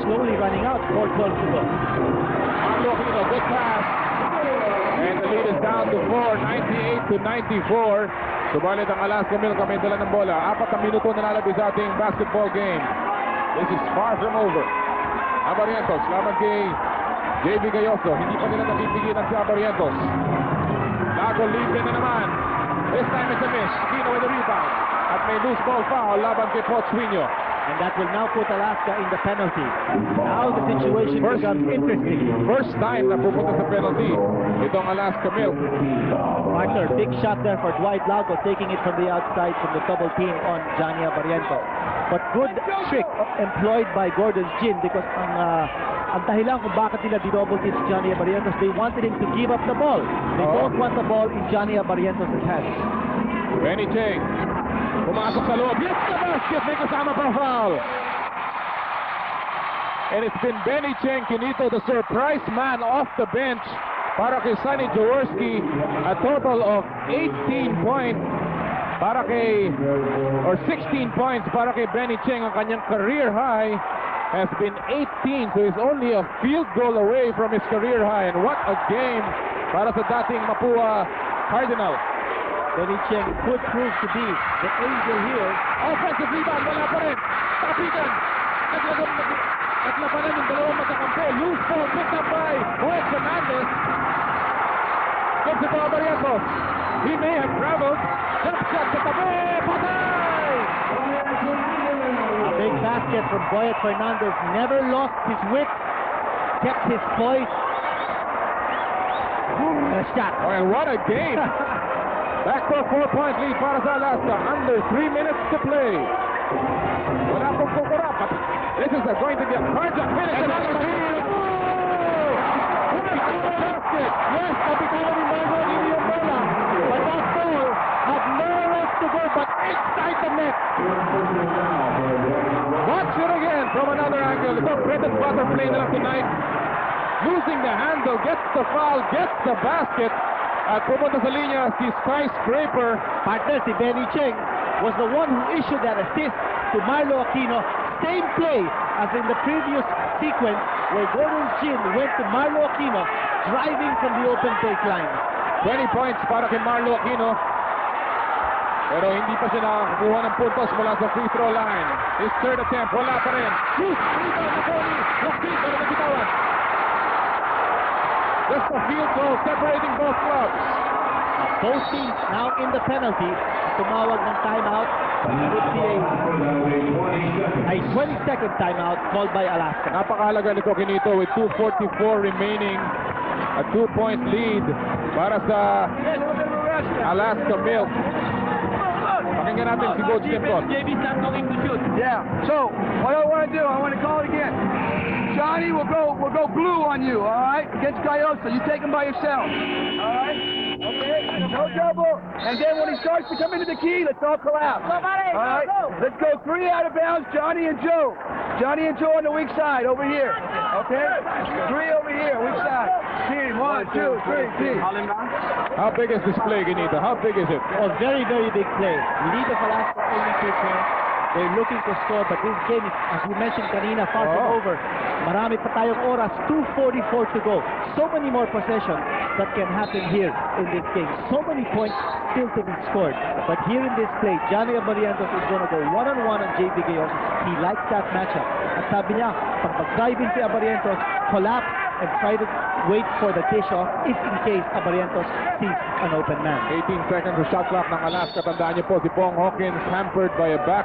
slowly running out. 4:12 to go. Marlo Aquino, good pass. And the lead is down to 4, 98-94. Subalit ang Alaska Milk may dala ng bola. 4 na minuto na nalabi sa ating basketball game. This is far from over. Abarrientos, laban kay J.B. Gayoso. Hindi pa nila napipigilan si Abarrientos. Lago libre na naman. This time it's a miss. Aquino with the rebound. At may loose ball foul laban kay Pochuino. And that will now put Alaska in the penalty. Now the situation becomes interesting. First time na pupunta sa penalty itong Alaska Milk. Partner, big shot there for Dwight Lago, taking it from the outside from the double team on Johnny Abarrientos. But good trick employed by Gordon Jin because ang dahilan kung bakit nila dinouble team si Johnny Abarrientos, they wanted him to give up the ball. They don't want the ball in Johnny Abarrientos' hands. Benny Cheng pumasok sa loob. Yes, the basket! May kasama pa foul. And it's been Benny Cheng Kinito, the surprise man off the bench para kay Sonny Jaworski. A total of 18 points para kay, or 16 points para kay Benny Cheng. Ang kanyang career high has been 18, so he's only a field goal away from his career high. And what a game para sa dating Mapua Cardinal. Benny Cheng could prove to be the angel here. Offensive rebound, wala pa rin. Tapigan. Naglabanan yung dalawang magkakampi. Loose ball, picked up by Joel Fernandez. Gives it to Abarrientos. He may have traveled. Jump shot sa tabi. Patay! A big basket from Boyet Fernandez. Never lost his wit. Kept his poise. And a shot. Oh, and what a game. Back to a 4-point lead para sa Alaska. Under 3 minutes to play. Wala pong kukurap. This is going to be a carjack finish. And basket. Yes, Capitano ni Margo yung bola. But that ball had nowhere to go but inside the net. Watch it again from another angle. Ito, bread and butter play nila tonight. Losing the handle, gets the foul, gets the basket. At pupunta sa linya si Skyscraper. Partner, si Benny Cheng was the one who issued that assist to Marlo Aquino. Same play as in the previous sequence where Gordon Jin went to Marlo Aquino, driving from the open baseline. 20 points para kay Marlo Aquino. Pero hindi pa siya nakakuha ng puntos mula sa free throw line. His third attempt, wala pa rin. Shoot! Rebound na Tony! Laksin para nagitawan. Just a field goal separating both clubs. Both teams now in the penalty. Tumawag ng timeout. It would be a 20-second timeout called by Alaska. Napakahalaga nito, Cuneta, with 2:44 remaining. A 2-point lead para sa Alaska Milk. Pakinggan natin si Coach Timpon. Yeah. So what I want to do, I want to call it again. Johnny will go blue on you, all right? Against Gayosa. You take him by yourself. All right? Okay? No double. And then when he starts to come into the key, let's all collapse. All right? Let's go 3 out of bounds, Johnny and Joe. Johnny and Joe on the weak side over here. Okay? 3 over here, weak side. Team, 1, 2, 3, team. How big is this play, Cuneta? How big is it? A very, very big play. Lead of Alaska only 2 points. They're looking to score, but this game is, as you mentioned kanina, far from over. Marami pa tayong oras, 2:44 to go. So many more possessions that can happen here in this game. So many points still to be scored. But here in this play, Johnny Abarientos is going to go one-on-one on JV Gayon. He likes that matchup. At sabi niya, pag mag-drive in si Abarientos, collapse and try to wait for the dish off if in case Abarientos sees an open man. 18 seconds of shot clock ng Alaska. Tandaan niyo po, si Pong Hawkins hampered by a back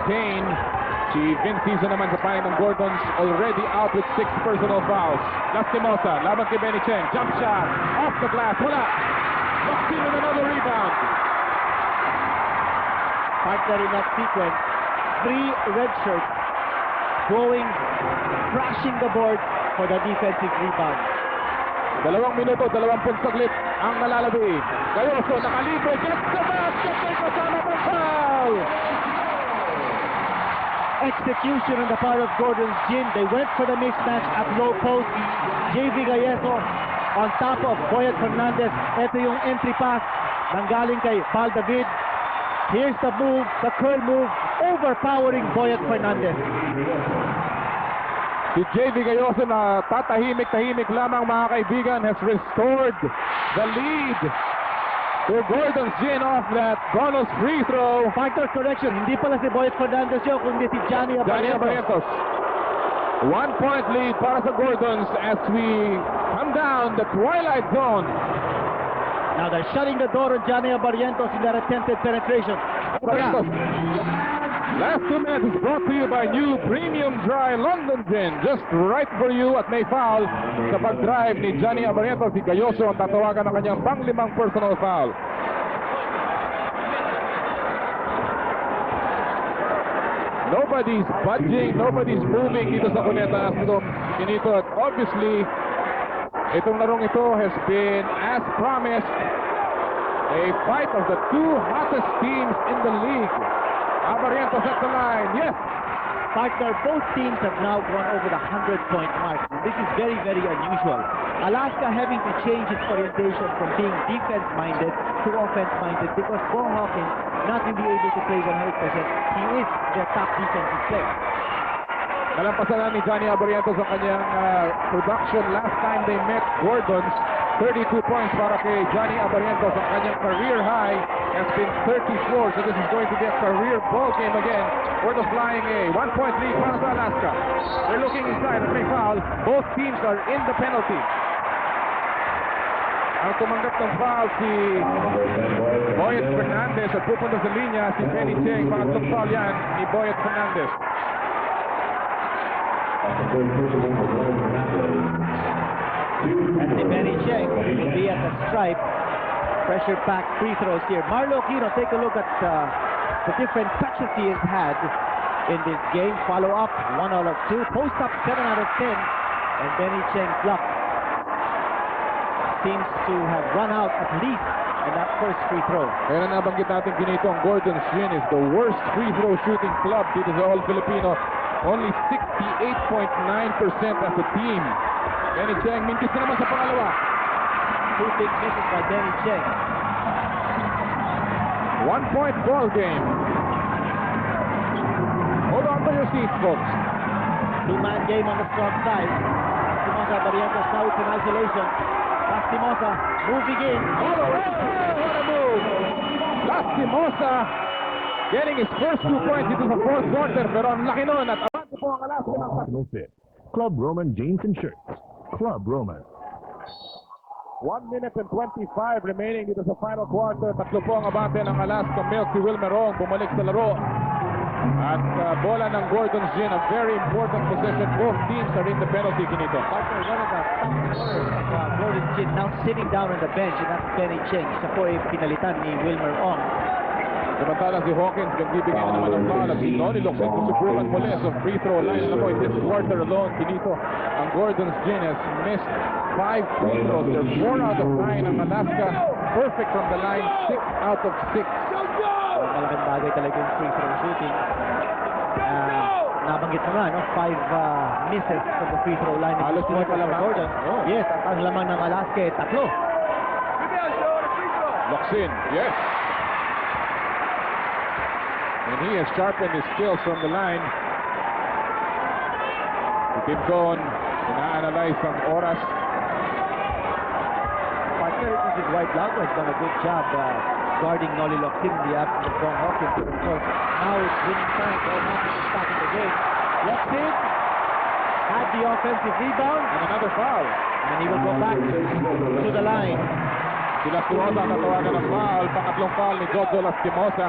pain. Si Vince Tiza naman sa panig ng Gordons already out with 6 personal fouls. Lastimosa, laban kay Benny Cheng. Jump shot, off the glass, wala. Laksin with another rebound. Partner in that sequence, 3 red shirts going, crashing the board for the defensive rebound. 2 minuto, 20 saglit ang nalalabi. Gayoso, nakalibre, gets the basket, may kasama pa foul! Execution on the part of Gordon's Gin. They went for the mismatch at low post. JV Galleso on top of Boyet Fernandez. Ito yung entry pass nanggaling kay Pal David. Here's the move, the curl move, overpowering Boyet Fernandez. Si JV Gayoso na tatahimik-tahimik lamang, mga kaibigan, has restored the lead to Gordon's Gin off that bonus free throw. Factor correction, hindi pala si Boyet Fernandez yun, kundi si Johnny Abarientos. 1-point lead para sa Gordons as we come down the twilight zone. Now they're shutting the door on Johnny Abarientos in that attempted penetration. Abarientos. Last 2 minutes is brought to you by new Premium Dry London Gin. Just right for you at may foul sa pag-drive ni Johnny Abarientos. Si Gayoso ang tatawagan ng kanyang pang-5 personal foul. Nobody's budging, nobody's moving dito sa Cuneta Astrodome. Cuneta, at obviously, itong larong ito has been, as promised, a fight of the 2 hottest teams in the league. Abarientos at the line, yes! Partner, both teams have now gone over the 100-point mark. This is very, very unusual. Alaska having to change its orientation from being defense-minded to offense-minded because Bo Hawkins not really able to play 100%. He is their top defensive player. Nalampasan na ni Johnny Abarientos ang kanyang production last time they met Gordons. 32 points para kay Johnny Abarientos. Ang kanyang career high has been 34. So this is going to be a career ball game again for the Flying A. 1-point lead para sa Alaska. They're looking inside at may foul. Both teams are in the penalty. Ang tumanggap ng foul si Boyet Fernandez at pupunta sa linya si Benny Cheng. Pangatlong foul yan ni Boyet Fernandez. And si Benny Cheng will be at the stripe. Pressure pack free throws here. Marlo Aquino, take a look at the different touches he has had in this game. Follow up, 1 out of 2. Post up, 7 out of 10. And Benny Cheng's luck seems to have run out at least in that first free throw. Kaya na nabanggit natin Cuneta, ang Gordon's Gin is the worst free throw shooting club dito sa All-Filipino. Only 68.9% as a team. Benny Cheng, mintis na naman sa pangalawa. 2 big misses by Benny Cheng. 1-point ball game. for your seats, folks. Two-man game on the strong side. Lastimosa, Barrientos now it's in isolation. Lastimosa moving in. All the way! What a move! Lastimosa getting his first 2 points into the fourth quarter. Pero ang laki nun at abante po ang Alaska ng National Fit. Club Roman jeans and shirts. Club Roman. 1 minute and 25 remaining dito sa final quarter. Tatlo po ang abante ng Alaska Milk. Si Will Merong bumalik sa laro. At bola ng Gordon's Gin, a very important possession. Both teams are in the penalty, Cuneta. Partner, one of the top scorers of Gordon Gin now sitting down on the bench, and that's Benny Cheng. Siya po ay pinalitan ni Wilmer Ong. Samantala si Hawkins nagbibigay na naman ng foul at si Noni Locsin susubukan muli sa free throw line. Alam mo, in this quarter alone, Pinito, ang Gordon's Gin has missed 5 free throws. They're 4 out of 9. Ang Alaska, perfect from the line, 6 out of 6. Malaking bagay talaga yung free throw shooting. Nabanggit mo nga, no? 5 misses from the free throw line. Halos hindi pa lamang. Gordon. Oh. Yes, at ang lamang ng Alaska ay 3. Locsin, yes. And he has sharpened his skills from the line. Si Tim Cohn, ina-analyze ang oras. Partner, this is White Blanco has done a good job guarding Noli Locsin in the absence of Bong Hawkins. Because now it's winning time. Bong Hawkins is back in the game. Locsin had the offensive rebound. And another foul. And he will go back to the line. Si Lastimosa natawagan ng foul. Pangatlong foul ni Jojo Lastimosa.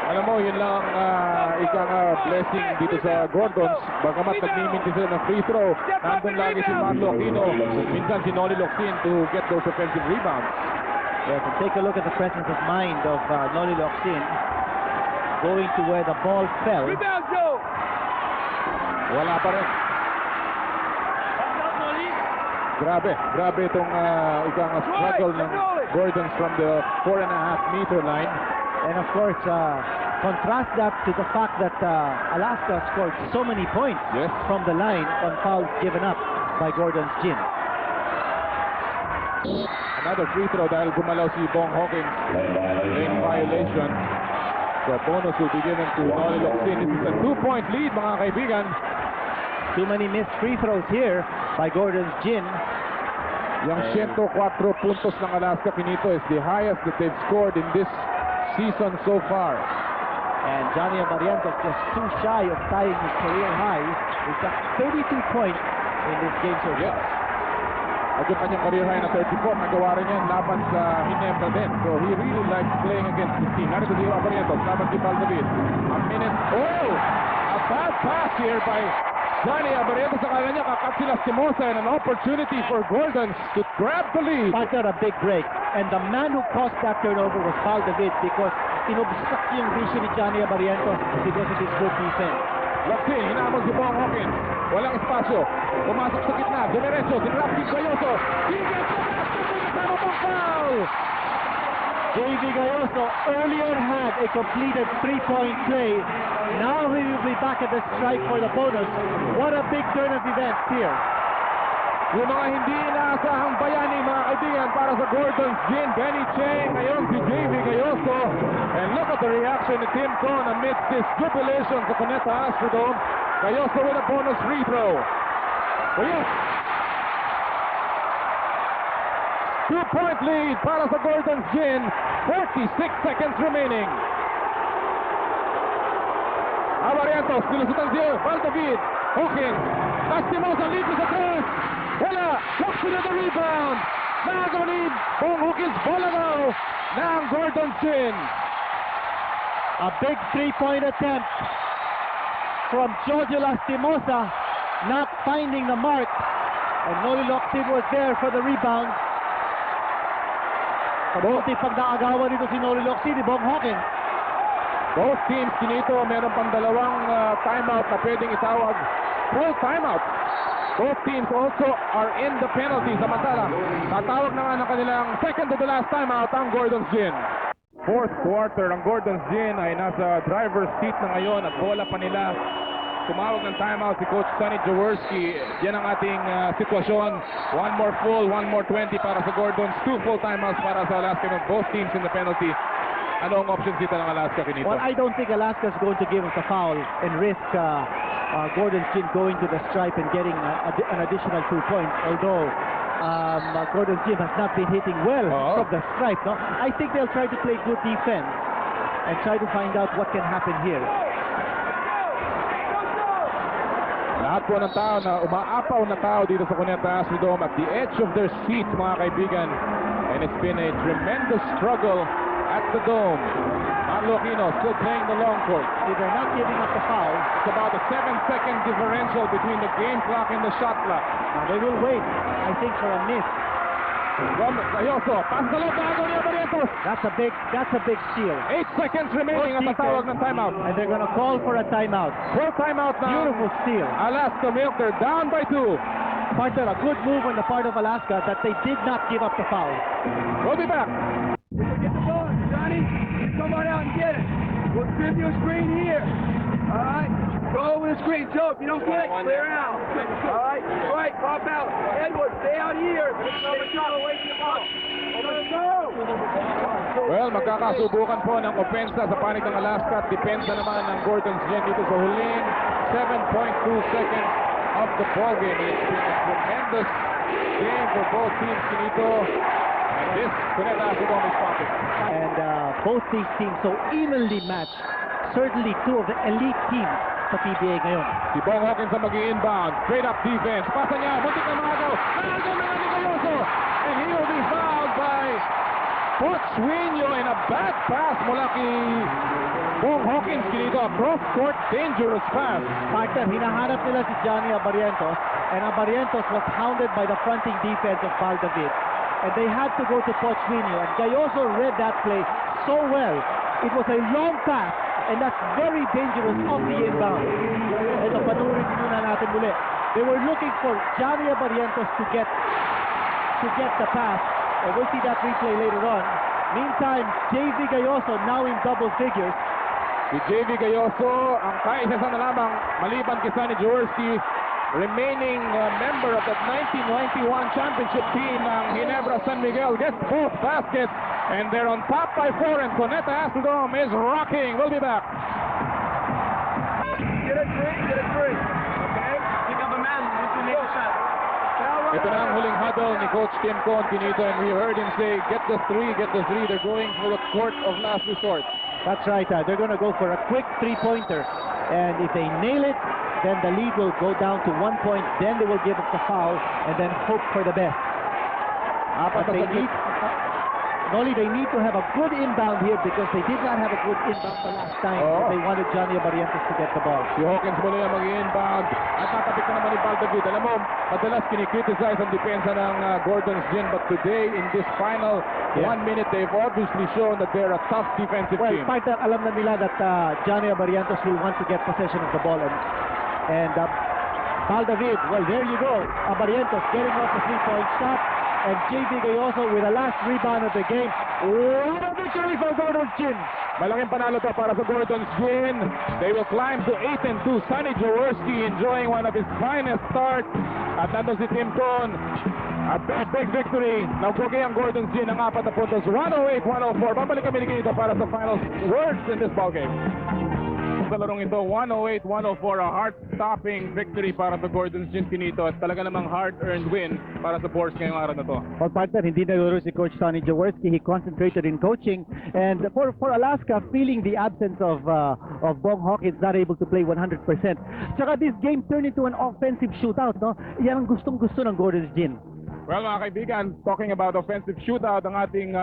Alam mo, yun lang ikang blessing dito sa Gordons. Bagamat nagmiminti sila ng free throw, nandun lagi si Marlo Aquino, minsan si Noli Locsin to get those offensive rebounds. Yes, and take a look at the presence of mind of Noli Locsin going to where the ball fell. Rebound, Joe! Wala pa rin. Grabe itong ikang struggle ng Gordons from the 4.5-meter line. And of course, contrast that to the fact that Alaska scored so many points Yes. from the line on fouls given up by Gordon's Gin. Another free throw dahil gumalaw si Bong Hawkins. Lane violation. So bonus will be given to Noli Locsin. This is a 2-point lead, mga kaibigan. Too many missed free throws here by Gordon's Gin. Yung 104 puntos ng Alaska Pinito is the highest that they've scored in this season so far. And Johnny Amarientos just too shy of tying his career high. He's got 32 points in this game so far. Yes. At yung kanyang career high na 34, nagawa rin yan laban sa Ginebra din. So he really likes playing against this team. Narito si Amarientos, laban si Valdavid. A minute. Oh! A bad pass here by Johnny Amarientos. Sa kanya niya, kakat si Lastimosa and an opportunity for Gordons to grab the lead. Partner, a big break. And the man who caused that turnover was Val David because inobstruct yung vision ni Johnny Amarientos because of his good defense. Locsin, hinamon si Bong Hawkins. Walang espasyo. Pumasok sa gitna. Dumiretso. Sinrap si Gayoso. Kasama pang foul! J.V. Gayoso earlier had a completed 3-point play. Now he will be back at the strike for the bonus. What a big turn of events here. Yung mga hindi inaasahang bayani, mga kaibigan, para sa Gordon's Gin. Benny Cheng, ngayon si J.V. Gayoso. And look at the reaction of Tim Cohn amidst this jubilation sa Cuneta Astrodome. Gayoso with a bonus free throw. Yes! 2-point lead para sa Gordon's Gin. 46 seconds remaining. Amarientos, nilusutan siya. Valdavid, Hawkins, Lastimosa, libre sa tres. Wala, Locsin na the rebound. Nagawa Bong Hawkins, bola daw ng Gordon's Gin. A big 3-point attempt from Giorgio Lastimosa, not finding the mark. And Noli Locsin was there for the rebound. Kabuti pag naagawan dito si Noli Locsin, ni Bong Hawkins. Both teams, Kinito, meron pang dalawang timeout na pwedeng itawag. Full timeout. Both teams also are in the penalty. Samantala, tatawag na nga ng kanilang second to the last timeout ang Gordon's Gin. Fourth quarter, ang Gordon's Gin ay nasa driver's seat na ngayon at bola pa nila. Tumawag ng timeout si Coach Sonny Jaworski. Yan ang ating sitwasyon. One more full, one more 20 para sa Gordons. 2 full timeouts para sa Alaska. Both teams in the penalty. Anong options dito ng Alaska, Kinito? Well, I don't think Alaska is going to give us a foul and risk Gordon's Gin going to the stripe and getting an additional 2 points, although Gordon's Gin has not been hitting well from the stripe. No? I think they'll try to play good defense and try to find out what can happen here. Lahat po ng tao na umaapaw na tao dito sa Cuneta Astrodome at the edge of their seats, mga kaibigan. And it's been a tremendous struggle at the Dome. Marlo Aquino still playing the long court. If they're not giving up the foul, It's about a 7-second differential between the game clock and the shot clock. they will wait, I think, for a miss. Gayoso, pass the loob na ni Abarientos. That's a big steal. 8 seconds remaining at the tawag ng timeout. And they're going to call for a timeout. Full timeout now. Beautiful steal. Alaska Milk, down by 2. Partner, a good move on the part of Alaska that they did not give up the foul. We'll be back. Get the ball, Johnny. Come on out and get it. We'll give you a screen here. All right. Go over the screen. So if you don't get it, clear out. All right. All right. Pop out. Edward, stay out here. Let's go away from the ball. Let's go. Well, magkakasubukan po ng opensa sa panig ng Alaska at depensa naman ng Gordon's Gin dito sa huling 7.2 seconds of the ball game. It's been a tremendous game for both teams, Kinito. And this Cuneta Astrodome is popping. And both these teams so evenly matched. Certainly two of the elite teams sa PBA ngayon. Si Bong Hawkins ang mag-i-inbound. Straight up defense. Pasa niya. Muntik na makagaw. Nakagaw na ni Gayoso. And he will be fouled by Pochuino in a bad pass mula kay Bong Hawkins. Kinito, a cross-court dangerous pass. Partner, hinahanap nila si Johnny Abarientos. And Abarientos was hounded by the fronting defense of Valdavid. And they had to go to Pochuino. And Gayoso read that play so well. It was a long pass. And that's very dangerous off the inbound. Ito, panurin muna natin muli. They were looking for Johnny Abarientos to get the pass. And we'll see that replay later on. Meantime, JV Gayoso now in double figures. Si JV Gayoso, ang kaisa na lamang maliban kay Sonny Jaworski, remaining member of that 1991 championship team ng Ginebra San Miguel, gets both baskets. And they're on top by 4, and Cuneta Astrodome is rocking. We'll be back. Get it free. Okay? Pick up a man. To make a shot. Ito na ang huling huddle ni Coach Tim Cohn, Kinito, and we heard him say, get the three. They're going for the court of last resort. That's right. They're going to go for a quick three-pointer. And if they nail it, then the lead will go down to 1 point. Then they will give up the foul and then hope for the best. But they need to have a good inbound here because they did not have a good inbound the last time. They wanted Johnny Abarientos to get the ball. Si Hawkins muli ang mag-inbound at tatapik na naman ni Valdavid. Alam mo, madalas kinikriticize ang depensa ng Gordon's Gin, but today in this final 1 minute, they've obviously shown that they're a tough defensive team. Partner, alam na nila that Johnny Abarientos will want to get possession of the ball. And Valdavid, well, there you go. Abarientos getting off the three-point shot. And JV Gayoso with the last rebound of the game. What a victory for Gordon's Gin! Malaking panalo to para sa Gordon's Gin. They will climb to 8-2. Sonny Jaworski enjoying one of his finest starts. At nandun si Tim Cohn. A big victory. Naupugi ang Gordon's Gin ng 4 na puntos. 108-104. Babalik kami dito para sa finals words in this ballgame. Sa larong ito, 108-104, a heart-stopping victory para sa Gordon's Gin, Kinito, at talaga namang hard-earned win para sa Boars ngayong araw na to. Well, partner, hindi nalaro si Coach Sonny Jaworski. He concentrated in coaching. And for Alaska, feeling the absence of Bong Hawkins, not able to play 100%. Tsaka this game turned into an offensive shootout, no? Yan ang gustong-gusto ng Gordon's Gin. Well, mga kaibigan, talking about offensive shootout, ang ating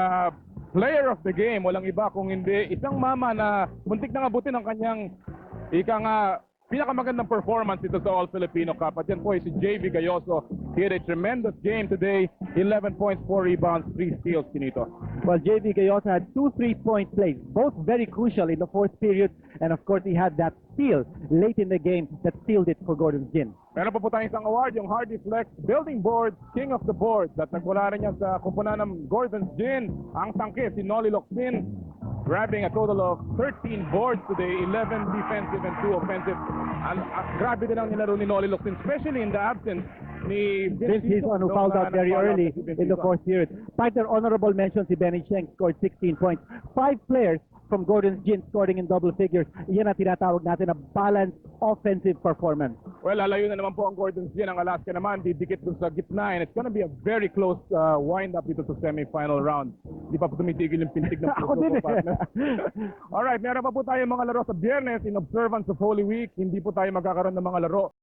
player of the game, walang iba kung hindi isang mama na muntik na abutin ang kanyang pinakamagandang performance dito sa All-Filipino Cup. At yan po ay si JV Gayoso. He had a tremendous game today. 11 points, 4 rebounds, 3 steals, Kinito. Well, JV Gayoso had 2 3-point plays, both very crucial in the fourth period. And of course, he had that steal late in the game that sealed it for Gordon's Gin. Meron pa po tayong isang award, yung Hardy Flex Building Boards, King of the Boards. At nagmula rin yan sa kupunan ng Gordon's Gin, ang tangke, si Nolly Locsin, grabbing a total of 13 boards today, 11 defensive and 2 offensive. Grabe din ang nilaro ni Nolly Locsin, especially in the absence ni Vince Hison, who fouled out very early in the fourth period. Partner, honorable mention si Benny Cheng, scored 16 points. 5 players from Gordon's Gin scoring in double figures. Yan ang tinatawag natin na balanced offensive performance. Well, lalayo na naman po ang Gordon's Gin. Ang Alaska naman, didikit dun sa gitna. And it's gonna be a very close wind-up dito sa semifinal round. Di pa po tumitigil yung pintig ng Ako puso din ko, partner. Alright, meron pa po tayo mga laro sa Biyernes in observance of Holy Week. Hindi po tayo magkakaroon ng mga laro